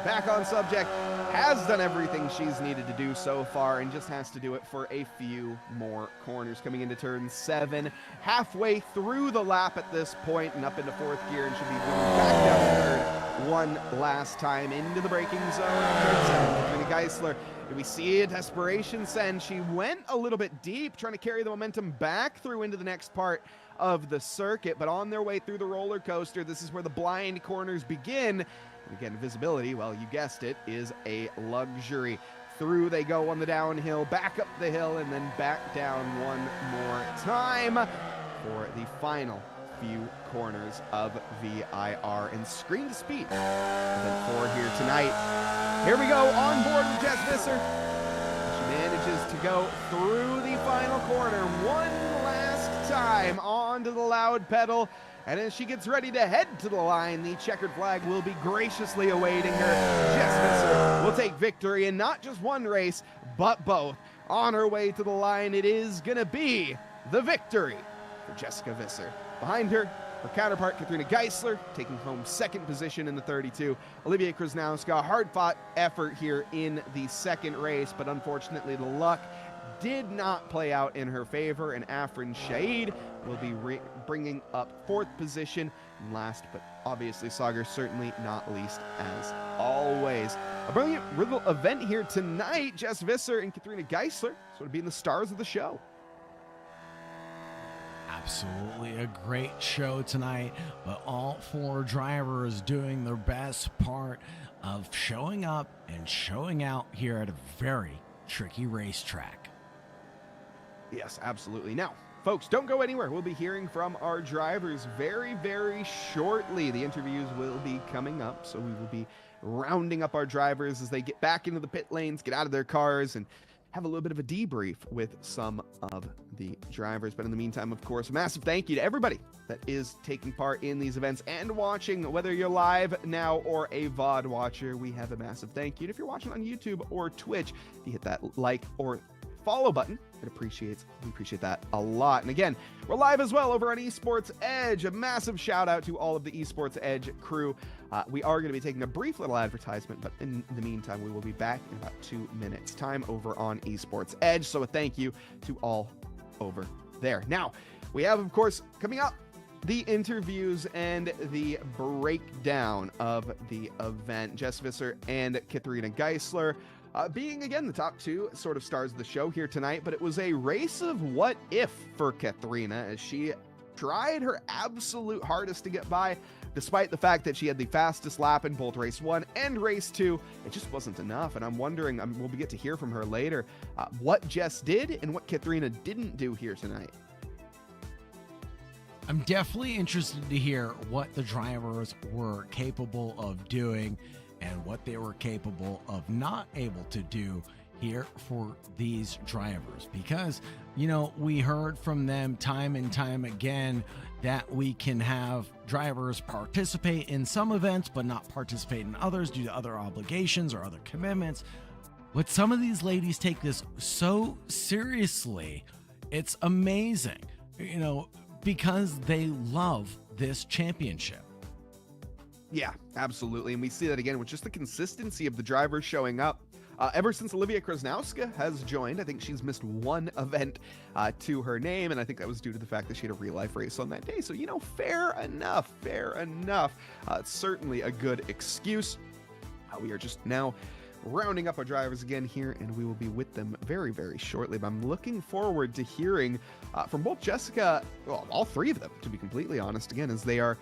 back on subject, has done everything she's needed to do so far and just has to do it for a few more corners. Coming into turn 7, halfway through the lap at this point and up into 4th gear, and she'll be moving back down to third one last time into the braking zone. Turn 7, Katrina Geisler. Did we see a desperation send? She went a little bit deep, trying to carry the momentum back through into the next part of the circuit, but on their way through the roller coaster, this is where the blind corners begin. And again, visibility, well, you guessed it, is a luxury. Through they go on the downhill, back up the hill, and then back down one more time for the final few corners of VIR and Screen to Speed. Event 4 here tonight. Here we go, on board with Jess Visser. She manages to go through the final corner one last time onto the loud pedal. And as she gets ready to head to the line, the checkered flag will be graciously awaiting her. Jess Visser will take victory in not just one race, but both. On her way to the line, it is going to be the victory for Jessica Visser. Behind her, her counterpart, Katrina Geisler, taking home 2nd position in the 32. Olivia Krasnowska, hard-fought effort here in the 2nd race, but unfortunately the luck did not play out in her favor, and Afrin Shahid will be bringing up 4th position. And last, but obviously Sagar certainly not least as always. A brilliant little event here tonight. Jess Visser and Katrina Geisler sort of being the stars of the show. Absolutely a great show tonight, but all 4 drivers doing their best part of showing up and showing out here at a very tricky racetrack. Yes, absolutely. Now, folks, don't go anywhere. We'll be hearing from our drivers very, very shortly. The interviews will be coming up, so we will be rounding up our drivers as they get back into the pit lanes, get out of their cars, and have a little bit of a debrief with some of the drivers. But in the meantime, of course, a massive thank you to everybody that is taking part in these events and watching, whether you're live now or a VOD watcher. We have a massive thank you. And if you're watching on YouTube or Twitch, if you hit that like or follow button, we appreciate that a lot. And again, we're live as well over on Esports Edge. A massive shout out to all of the Esports Edge crew. We are going to be taking a brief little advertisement, but in the meantime, we will be back in about 2 minutes time over on Esports Edge. So a thank you to all over there. Now, we have, of course, coming up, the interviews and the breakdown of the event. Jess Visser and Katharina Geisler being, again, the top 2 sort of stars of the show here tonight, but it was a race of what if for Katharina as she tried her absolute hardest to get by, despite the fact that she had the fastest lap in both race 1 and race 2. It just wasn't enough, and I'm wondering, we'll get to hear from her later, what Jess did and what Katharina didn't do here tonight. I'm definitely interested to hear what the drivers were capable of doing and what they were capable of not able to do here for these drivers, because, you know, we heard from them time and time again that we can have drivers participate in some events but not participate in others due to other obligations or other commitments. But some of these ladies take this so seriously It's amazing, because they love this championship. Yeah, absolutely. And we see that again with just the consistency of the drivers showing up. Ever since Olivia Krasnowska has joined, I think she's missed one event to her name, and I think that was due to the fact that she had a real-life race on that day. So, fair enough, fair enough. It's certainly a good excuse. We are just now rounding up our drivers again here, and we will be with them very, very shortly. But I'm looking forward to hearing from both Jessica, well, all three of them, to be completely honest, again, as they are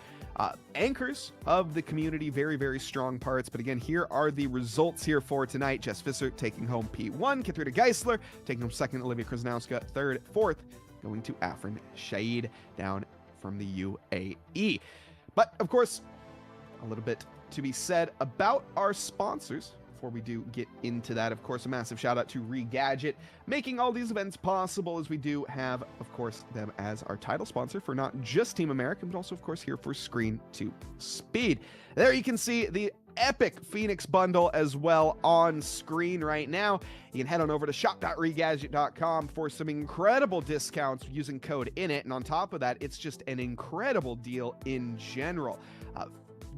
anchors of the community, very, very strong parts. But again, here are the results here for tonight. Jess Visser taking home P1, Katharina Geisler taking home second, Olivia Krasnowska third, fourth, going to Afrin Shahid down from the UAE. But of course, a little bit to be said about our sponsors. Before we do get into that, of course, a massive shout out to Regadget, making all these events possible, as we do have, of course, them as our title sponsor for not just Team America, but also, of course, here for Screen to Speed. There you can see the epic Phoenix bundle as well on screen right now. You can head on over to shop.regadget.com for some incredible discounts using code INIT, and on top of that, it's just an incredible deal in general.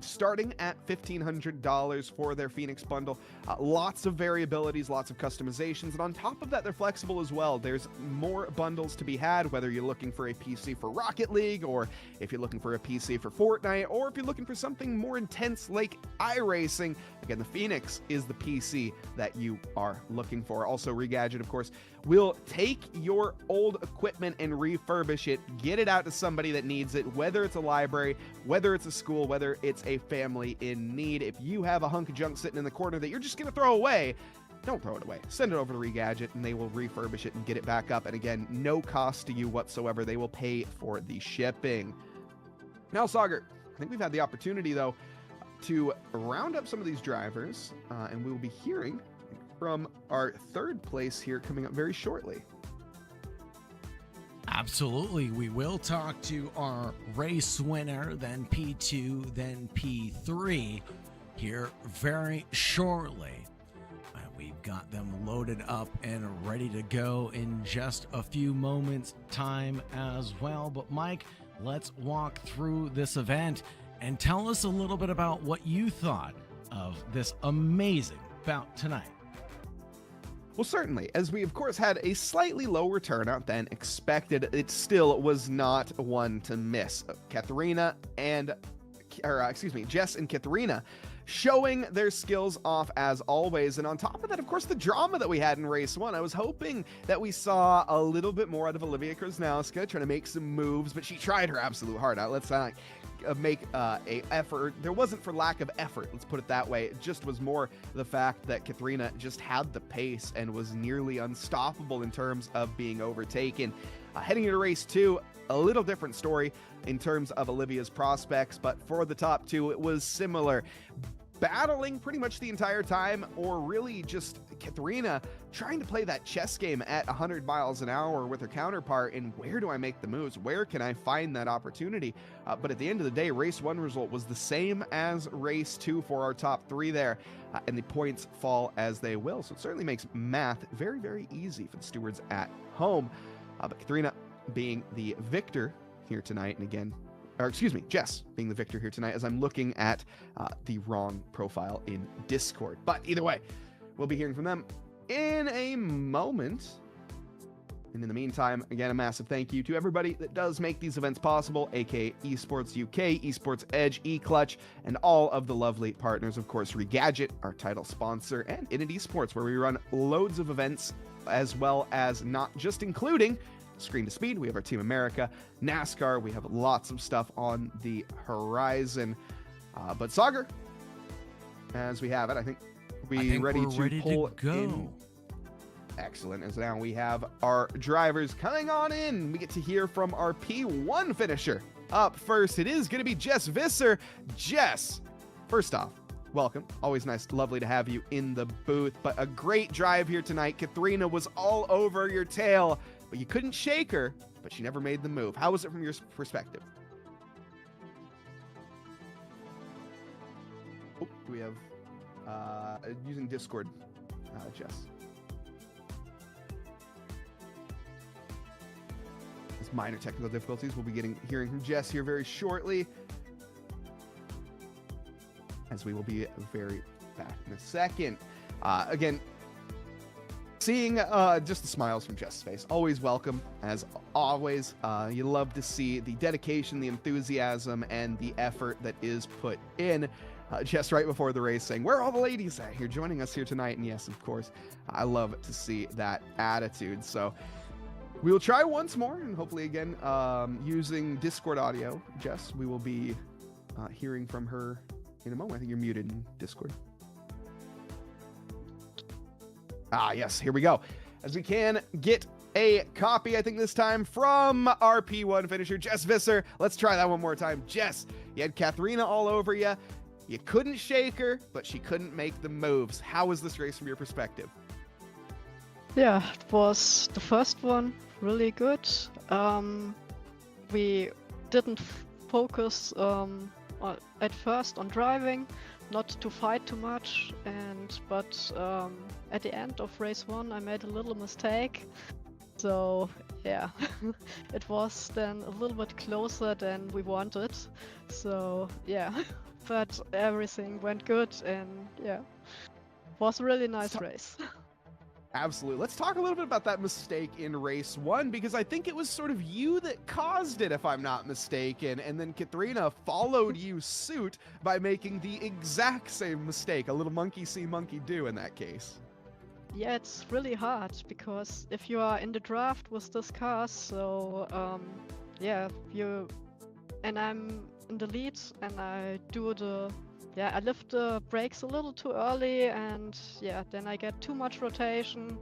Starting at $1,500 for their Phoenix bundle. Lots of variabilities, lots of customizations, and on top of that, they're flexible as well. There's more bundles to be had, whether you're looking for a PC for Rocket League, or if you're looking for a PC for Fortnite, or if you're looking for something more intense like iRacing. Again, the Phoenix is the PC that you are looking for. Also, Regadget, of course, will take your old equipment and refurbish it, get it out to somebody that needs it, whether it's a library, whether it's a school, whether it's a family in need. If you have a hunk of junk sitting in the corner that you're just going to throw away, don't throw it away. Send it over to Regadget and they will refurbish it and get it back up. And again, no cost to you whatsoever. They will pay for the shipping. Now, Sagar, I think we've had the opportunity, though, to round up some of these drivers, and we will be hearing from our third place here coming up very shortly. Absolutely. We will talk to our race winner, then P2, then P3 here very shortly. We've got them loaded up and ready to go in just a few moments time as well. But Mike, let's walk through this event and tell us a little bit about what you thought of this amazing bout tonight. Well, certainly, as we, of course, had a slightly lower turnout than expected, it still was not one to miss. Jess and Katharina showing their skills off as always. And on top of that, of course, the drama that we had in race one, I was hoping that we saw a little bit more out of Olivia Krasnowska trying to make some moves, but she tried her absolute heart out. Let's not make a effort. There wasn't for lack of effort, let's put it that way. It just was more the fact that Katharina just had the pace and was nearly unstoppable in terms of being overtaken. Heading into race two, a little different story in terms of Olivia's prospects, but for the top two, it was similar. Battling pretty much the entire time, or really just Katharina trying to play that chess game at 100 miles an hour with her counterpart, and where do I make the moves? Where can I find that opportunity? But at the end of the day, race one result was the same as race two for our top three there, and the points fall as they will. So it certainly makes math very, very easy for the stewards at home. But Katharina being the victor here tonight, and again, Jess being the victor here tonight, as I'm looking at the wrong profile in Discord. But either way, we'll be hearing from them in a moment. And in the meantime, again, a massive thank you to everybody that does make these events possible, aka Esports UK, Esports Edge, eClutch, and all of the lovely partners. Of course, Regadget, our title sponsor, and Init Esports, where we run loads of events, as well as not just including Screen to Speed. We have our Team America, NASCAR. We have lots of stuff on the horizon. But Sagar, as we have it, I think we're ready to pull go. In. Excellent. As now we have our drivers coming on in. We get to hear from our P1 finisher. Up first, it is going to be Jess Visser. Jess, first off, welcome. Always nice, lovely to have you in the booth. But a great drive here tonight. Katharina was all over your tail, but you couldn't shake her, but she never made the move. How was it from your perspective? Oh, do we have, using Discord, Jess. minor technical difficulties. We'll be hearing from Jess here very shortly, as we will be very back in a second. Again, seeing just the smiles from Jess's face, always welcome, as always. You love to see the dedication, the enthusiasm, and the effort that is put in. Jess, right before the race, saying, "Where are all the ladies at here joining us here tonight?" And yes, of course, I love to see that attitude. So we will try once more, and hopefully again, using Discord audio. Jess, we will be hearing from her in a moment. I think you're muted in Discord. Yes, here we go. As we can get a copy, I think this time, from our P1 finisher, Jess Visser. Let's try that one more time. Jess, you had Katharina all over you. You couldn't shake her, but she couldn't make the moves. How was this race from your perspective? Yeah, it was the first one really good. We didn't focus at first on driving, not to fight too much, but at the end of race 1 I made a little mistake. So yeah, it was then a little bit closer than we wanted. So yeah, but everything went good, and yeah, it was a really nice race. Absolutely. Let's talk a little bit about that mistake in race 1, because I think it was sort of you that caused it, if I'm not mistaken, and then Katharina followed you suit by making the exact same mistake. A little monkey see, monkey do in that case. Yeah, it's really hard, because if you are in the draft with this car, so yeah, and I'm in the lead, and I I lift the brakes a little too early, and yeah, then I get too much rotation,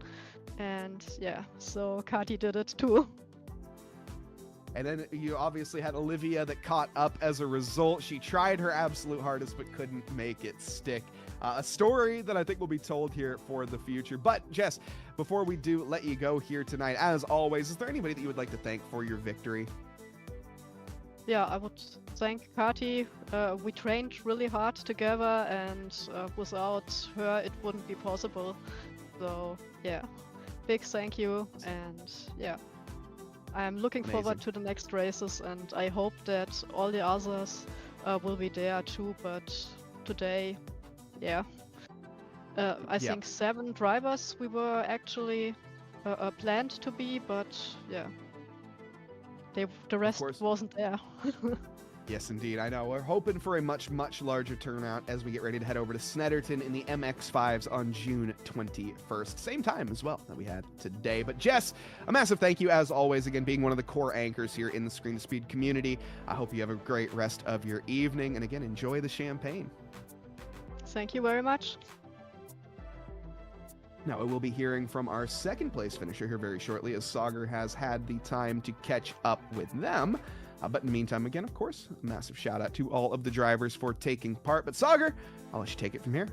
and yeah, so Kati did it too. And then you obviously had Olivia that caught up as a result. She tried her absolute hardest, but couldn't make it stick. A story that I think will be told here for the future. But Jess, before we do let you go here tonight, as always, is there anybody that you would like to thank for your victory? Yeah, I would thank Kati. We trained really hard together, and without her it wouldn't be possible. So yeah, big thank you, and yeah, I'm looking forward to the next races, and I hope that all the others will be there too. But today, yeah, I think 7 drivers we were actually planned to be, but yeah, the rest wasn't there. Yes, indeed. I know. We're hoping for a much, much larger turnout as we get ready to head over to Snetterton in the MX-5s on June 21st. Same time as well that we had today. But Jess, a massive thank you as always, again, being one of the core anchors here in the Screen to Speed community. I hope you have a great rest of your evening. And again, enjoy the champagne. Thank you very much. Now, we'll be hearing from our second place finisher here very shortly, as Sagar has had the time to catch up with them. But in the meantime, again, of course, a massive shout out to all of the drivers for taking part. But Sagar, I'll let you take it from here.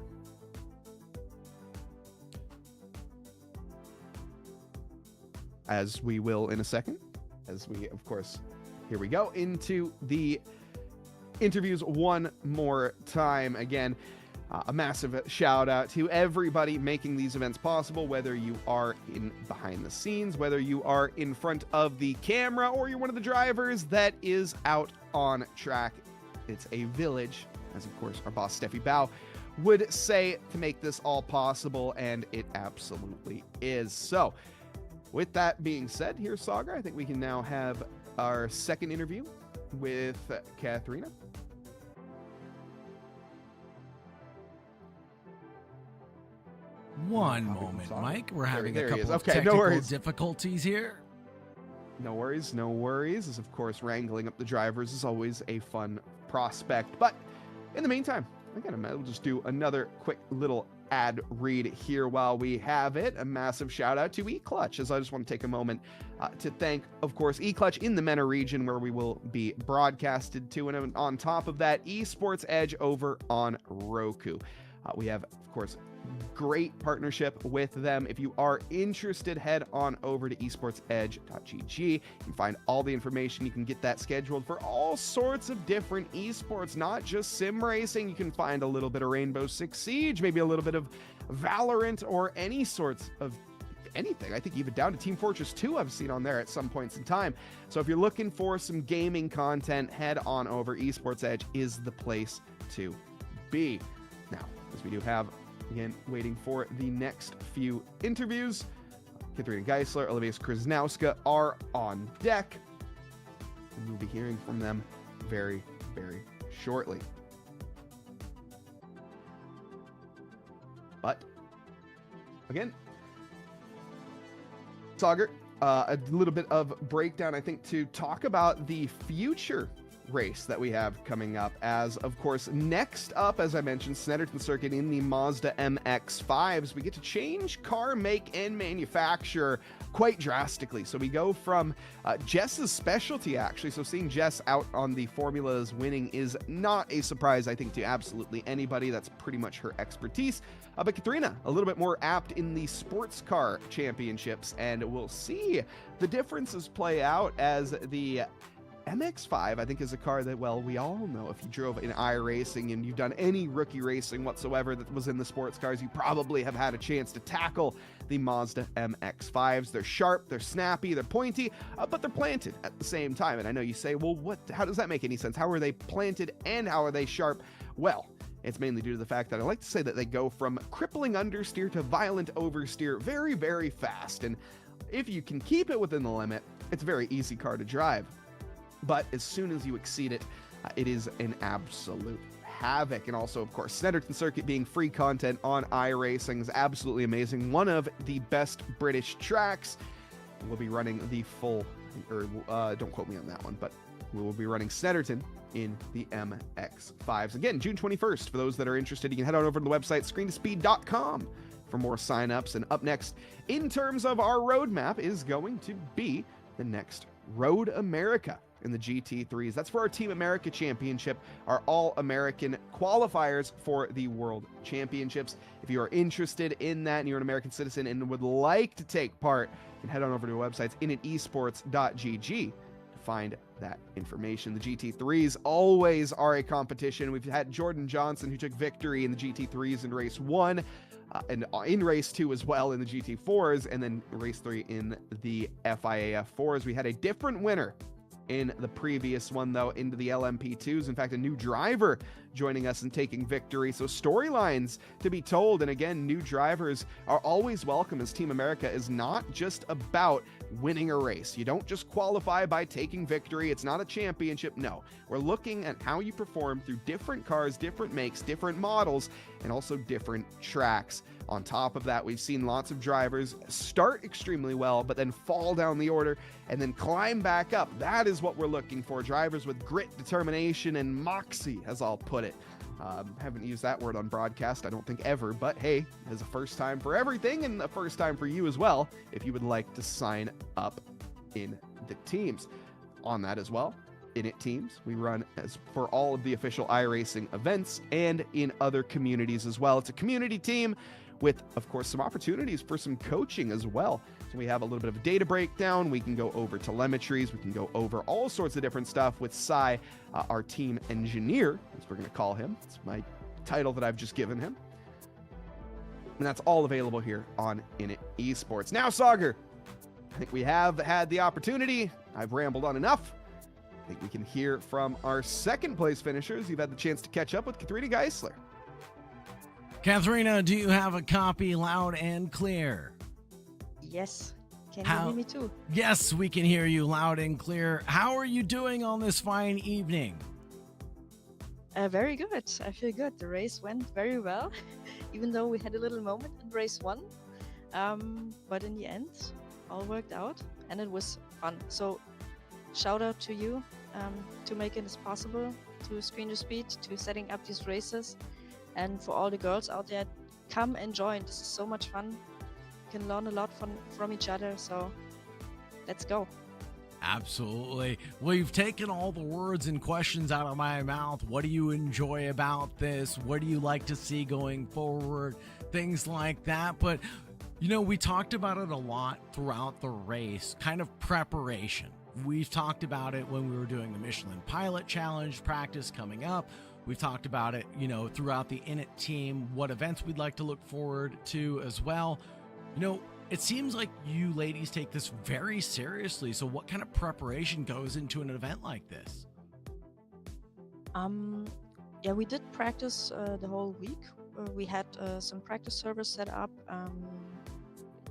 As we will in a second, as we, of course, here we go into the interviews one more time. Again, a massive shout out to everybody making these events possible, whether you are in behind the scenes, whether you are in front of the camera, or you're one of the drivers that is out on track. It's a village, as of course our boss Steffi Bao would say, to make this all possible, and it absolutely is. So with that being said, here, Sagar, I think we can now have our second interview with Katharina. One moment, Mike. We're having a couple of okay, technical difficulties here. No worries, no worries. As of course, wrangling up the drivers is always a fun prospect. But in the meantime, again, we'll just do another quick little ad read here while we have it. A massive shout out to eClutch, as I just want to take a moment to thank, of course, eClutch in the MENA region, where we will be broadcasted to, and on top of that, Esports Edge over on Roku. We have, of course, great partnership with them. If you are interested, head on over to esportsedge.gg. You can find all the information. You can get that scheduled for all sorts of different esports, not just sim racing. You can find a little bit of Rainbow Six Siege, maybe a little bit of Valorant, or any sorts of anything. I think even down to Team Fortress 2 I've seen on there at some points in time. So if you're looking for some gaming content, head on over. Esports Edge is the place to be. Now, as we do have, again, waiting for the next few interviews, Katharina Geisler, Olivia Krasnowska are on deck. And we'll be hearing from them very, very shortly. But, again, Sagar, a little bit of breakdown, I think, to talk about the future race that we have coming up, as of course next up, as I mentioned, Snetterton Circuit in the Mazda MX-5s. We get to change car make and manufacturer quite drastically. So we go from Jess's specialty, actually. So seeing Jess out on the formulas winning is not a surprise, I think, to absolutely anybody. That's pretty much her expertise. But Katharina, a little bit more apt in the sports car championships, and we'll see the differences play out, as the MX-5, I think, is a car that, well, we all know if you drove in iRacing and you've done any rookie racing whatsoever that was in the sports cars, you probably have had a chance to tackle the Mazda MX-5s. They're sharp, they're snappy, they're pointy, but they're planted at the same time. And I know you say, well, how does that make any sense? How are they planted and how are they sharp? Well, it's mainly due to the fact that I like to say that they go from crippling understeer to violent oversteer very, very fast. And if you can keep it within the limit, it's a very easy car to drive. But as soon as you exceed it, it is an absolute havoc. And also, of course, Snetterton Circuit being free content on iRacing is absolutely amazing. One of the best British tracks. We'll be running the full, or don't quote me on that one, but we will be running Snetterton in the MX-5s. Again, June 21st. For those that are interested, you can head on over to the website, screentospeed.com, for more signups. And up next, in terms of our roadmap, is going to be the next Road America in the GT3s. That's for our Team America Championship, our All-American qualifiers for the World Championships. If you are interested in that and you're an American citizen and would like to take part, you can head on over to our websites, inesports.gg, to find that information. The GT3s always are a competition. We've had Jordan Johnson, who took victory in the GT3s in race 1, and in race 2 as well in the GT4s, and then race 3 in the FIA F4s. We had a different winner in the previous one, though, into the LMP2s. In fact, a new driver joining us and taking victory. So storylines to be told. And again, new drivers are always welcome, as Team America is not just about winning a race. You don't just qualify by taking victory. It's not a championship. No, we're looking at how you perform through different cars, different makes, different models, and also different tracks. On top of that, we've seen lots of drivers start extremely well, but then fall down the order and then climb back up. That is what we're looking for. Drivers with grit, determination, and moxie, as I'll put it. Haven't used that word on broadcast, I don't think, ever, but hey, it's a first time for everything and a first time for you as well, if you would like to sign up in the teams. On that as well, in it teams, we run as for all of the official iRacing events and in other communities as well. It's a community team with, of course, some opportunities for some coaching as well. So we have a little bit of a data breakdown. We can go over telemetries. We can go over all sorts of different stuff with Sai, our team engineer, as we're going to call him. It's my title that I've just given him. And that's all available here on Init Esports. Now, Sagar, I think we have had the opportunity. I've rambled on enough. I think we can hear from our second place finishers. You've had the chance to catch up with Katharina Geisler. Katharina, do you have a copy loud and clear? Yes. Can you hear me too? Yes, we can hear you loud and clear. How are you doing on this fine evening? Very good. I feel good. The race went very well, even though we had a little moment in race 1. But in the end, all worked out and it was fun. So shout out to you to make it possible, to Screen to Speed, to setting up these races. And for all the girls out there, come and join. This is so much fun. You can learn a lot from each other. So let's go. Absolutely. Well, you've taken all the words and questions out of my mouth. What do you enjoy about this? What do you like to see going forward? Things like that. But, you know, we talked about it a lot throughout the race, kind of preparation. We've talked about it when we were doing the Michelin Pilot Challenge practice coming up. We've talked about it, you know, throughout the Init team, what events we'd like to look forward to as well. You know, It seems like you ladies take this very seriously. So what kind of preparation goes into an event like this? Yeah, we did practice the whole week. We had some practice servers set up,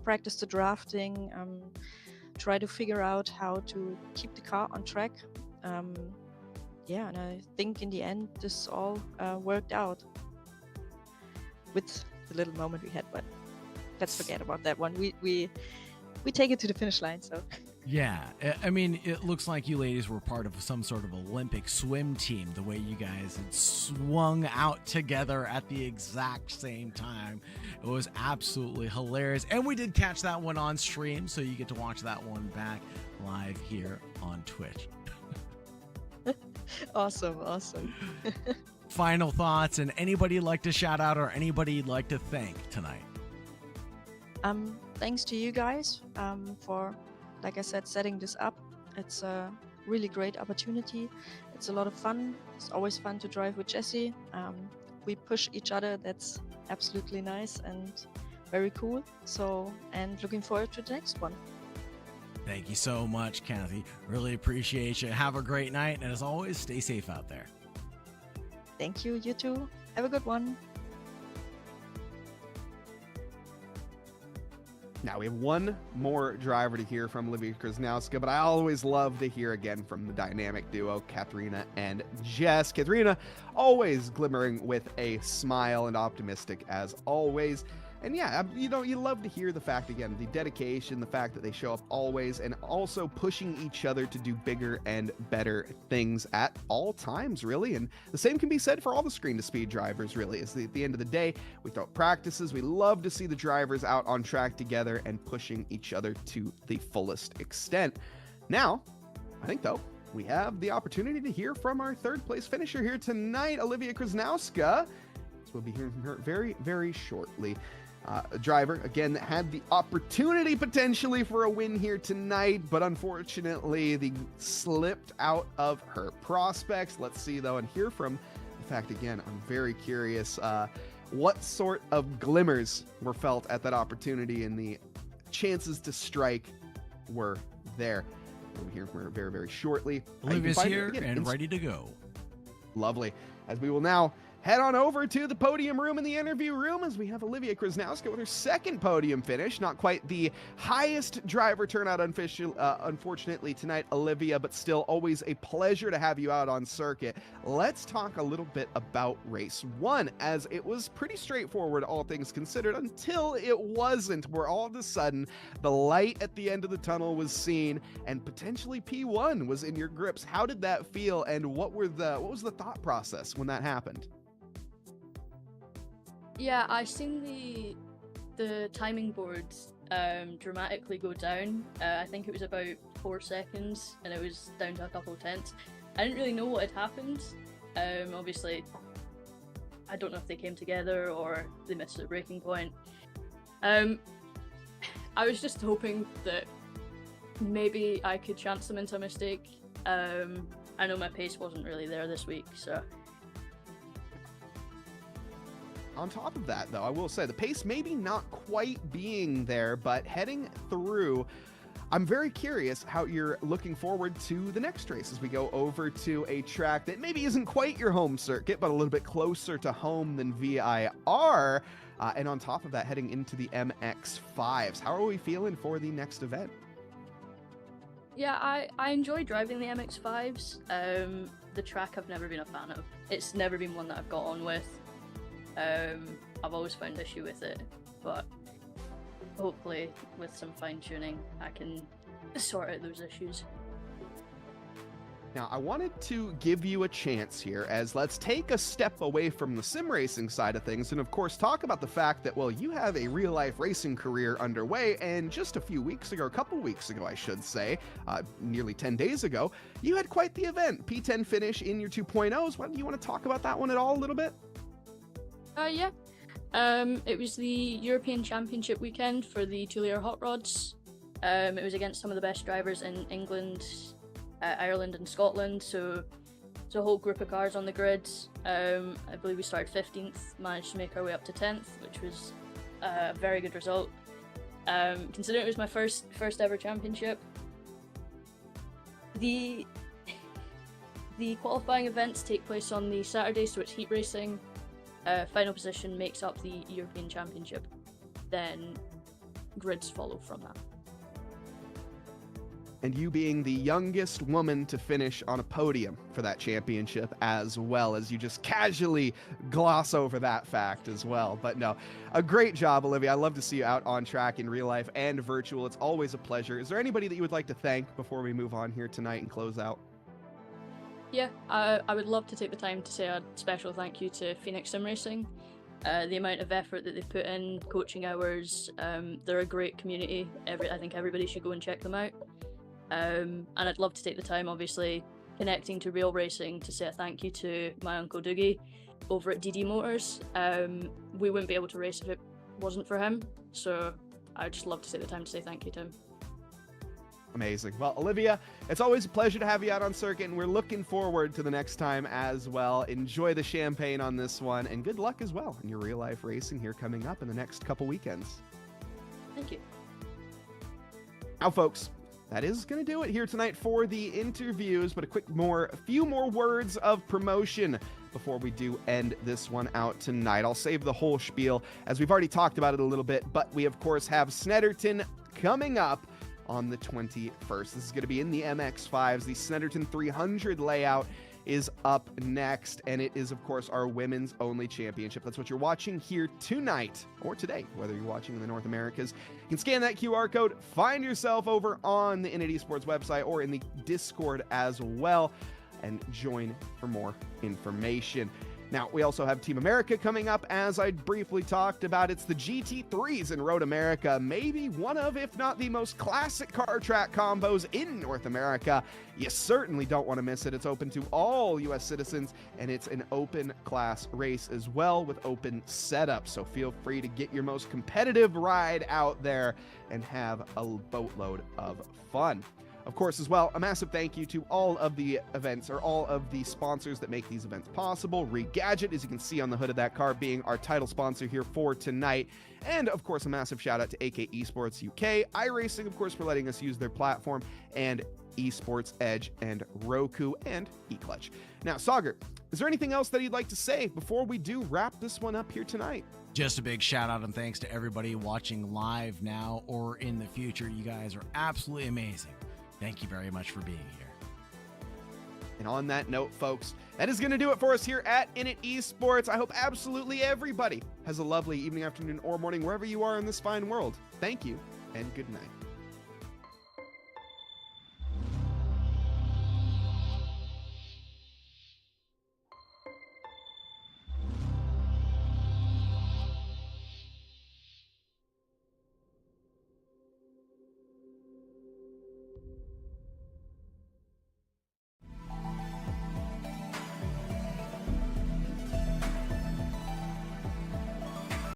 practice the drafting, try to figure out how to keep the car on track. Yeah, and I think in the end this all worked out with the little moment we had, but let's forget about that one. We take it to the finish line, so. Yeah, I mean, it looks like you ladies were part of some sort of Olympic swim team, the way you guys had swung out together at the exact same time. It was absolutely hilarious. And we did catch that one on stream, so you get to watch that one back live here on Twitch. Awesome. Final thoughts, and anybody you'd like to shout out or anybody you'd like to thank tonight? Thanks to you guys for, like I said, setting this up. It's a really great opportunity. It's a lot of fun. It's always fun to drive with Jesse. We push each other. That's absolutely nice and very cool. So, and looking forward to the next one. Thank you so much, Kathy. Really appreciate you. Have a great night. And as always, stay safe out there. Thank you. You too. Have a good one. Now we have one more driver to hear from Olivia Krasnowska, but I always love to hear again from the dynamic duo, Katharina and Jess. Katharina always glimmering with a smile and optimistic as always. And yeah, you love to hear the fact, again, the dedication, the fact that they show up always, and also pushing each other to do bigger and better things at all times, really. And the same can be said for all the screen to speed drivers, really. At the end of the day, we throw practices. We love to see the drivers out on track together and pushing each other to the fullest extent. Now, I think, though, we have the opportunity to hear from our third place finisher here tonight, Olivia Krasnowska. So we'll be hearing from her very, very shortly. A driver, again, that had the opportunity potentially for a win here tonight, but unfortunately, the slipped out of her prospects. Let's see, though, and hear from, in fact, again, I'm very curious what sort of glimmers were felt at that opportunity and the chances to strike were there. We'll be hearing from her very, very shortly. Olivia's here and ready to go. Lovely. As we will now head on over to the podium room and the interview room as we have Olivia Krasnowska with her second podium finish. Not quite the highest driver turnout, unfortunately, tonight, Olivia, but still always a pleasure to have you out on circuit. Let's talk a little bit about race one, as it was pretty straightforward, all things considered, until it wasn't, where all of a sudden the light at the end of the tunnel was seen and potentially P1 was in your grips. How did that feel, and what was the thought process when that happened? Yeah, I seen the timing boards dramatically go down. I think it was about 4 seconds, and it was down to a couple of tenths. I didn't really know what had happened. Obviously, I don't know if they came together or they missed the breaking point. I was just hoping that maybe I could chance them into a mistake. I know my pace wasn't really there this week, so. On top of that, though, I will say the pace maybe not quite being there, but heading through, I'm very curious how you're looking forward to the next race as we go over to a track that maybe isn't quite your home circuit, but a little bit closer to home than VIR. And on top of that, heading into the MX5s. How are we feeling for the next event? Yeah, I enjoy driving the MX5s. The track I've never been a fan of. It's never been one that I've got on with. I've always found issue with it, but hopefully with some fine tuning I can sort out those issues. Now, I wanted to give you a chance here, as let's take a step away from the sim racing side of things and of course talk about the fact that, well, you have a real life racing career underway, and just a couple weeks ago I should say, nearly 10 days ago, you had quite the event, P10 finish in your 2.0s. What do you want to talk about that one at all a little bit? Yeah. It was the European Championship weekend for the two-layer hot rods. It was against some of the best drivers in England, Ireland and Scotland, so it's a whole group of cars on the grid. I believe we started 15th, managed to make our way up to 10th, which was a very good result. Considering it was my first ever championship, the qualifying events take place on the Saturday, so it's heat racing. Final position makes up the European Championship. Then grids follow from that. And you being the youngest woman to finish on a podium for that championship, as well as you just casually gloss over that fact as well. But no, a great job, Olivia. I love to see you out on track in real life and virtual. It's always a pleasure. Is there anybody that you would like to thank before we move on here tonight and close out? Yeah, I would love to take the time to say a special thank you to Phoenix Sim Racing. The amount of effort that they've put in, coaching hours, they're a great community. I think everybody should go and check them out. And I'd love to take the time, obviously, connecting to real racing, to say a thank you to my uncle Doogie over at DD Motors. We wouldn't be able to race if it wasn't for him, so I'd just love to take the time to say thank you to him. Amazing. Well, Olivia, it's always a pleasure to have you out on circuit, and we're looking forward to the next time as well. Enjoy the champagne on this one, and good luck as well in your real life racing here coming up in the next couple weekends. Thank you. Now, folks, that is going to do it here tonight for the interviews, but a few more words of promotion before we do end this one out tonight. I'll save the whole spiel, as we've already talked about it a little bit, but we, of course, have Snetterton coming up on the 21st. This is going to be in the MX-5s. The Snetterton 300 layout is up next, and it is, of course, our women's only championship. That's what you're watching here tonight, or today, whether you're watching in the North Americas. You can scan that QR code, find yourself over on the Innit Esports website or in the Discord as well, and join for more information. Now, we also have Team America coming up, as I briefly talked about. It's the GT3s in Road America, maybe one of, if not the most classic car track combos in North America. You certainly don't want to miss it. It's open to all U.S. citizens, and it's an open class race as well with open setup. So feel free to get your most competitive ride out there and have a boatload of fun. Of course, as well, a massive thank you to all of the events, or all of the sponsors that make these events possible. Regadget, as you can see on the hood of that car, being our title sponsor here for tonight. And, of course, a massive shout out to AK Esports UK, iRacing, of course, for letting us use their platform, and Esports Edge and Roku and eClutch. Now, Sauger, is there anything else that you'd like to say before we do wrap this one up here tonight? Just a big shout out and thanks to everybody watching live now or in the future. You guys are absolutely amazing. Thank you very much for being here. And on that note, folks, that is going to do it for us here at Innit Esports. I hope absolutely everybody has a lovely evening, afternoon, or morning, wherever you are in this fine world. Thank you, and good night.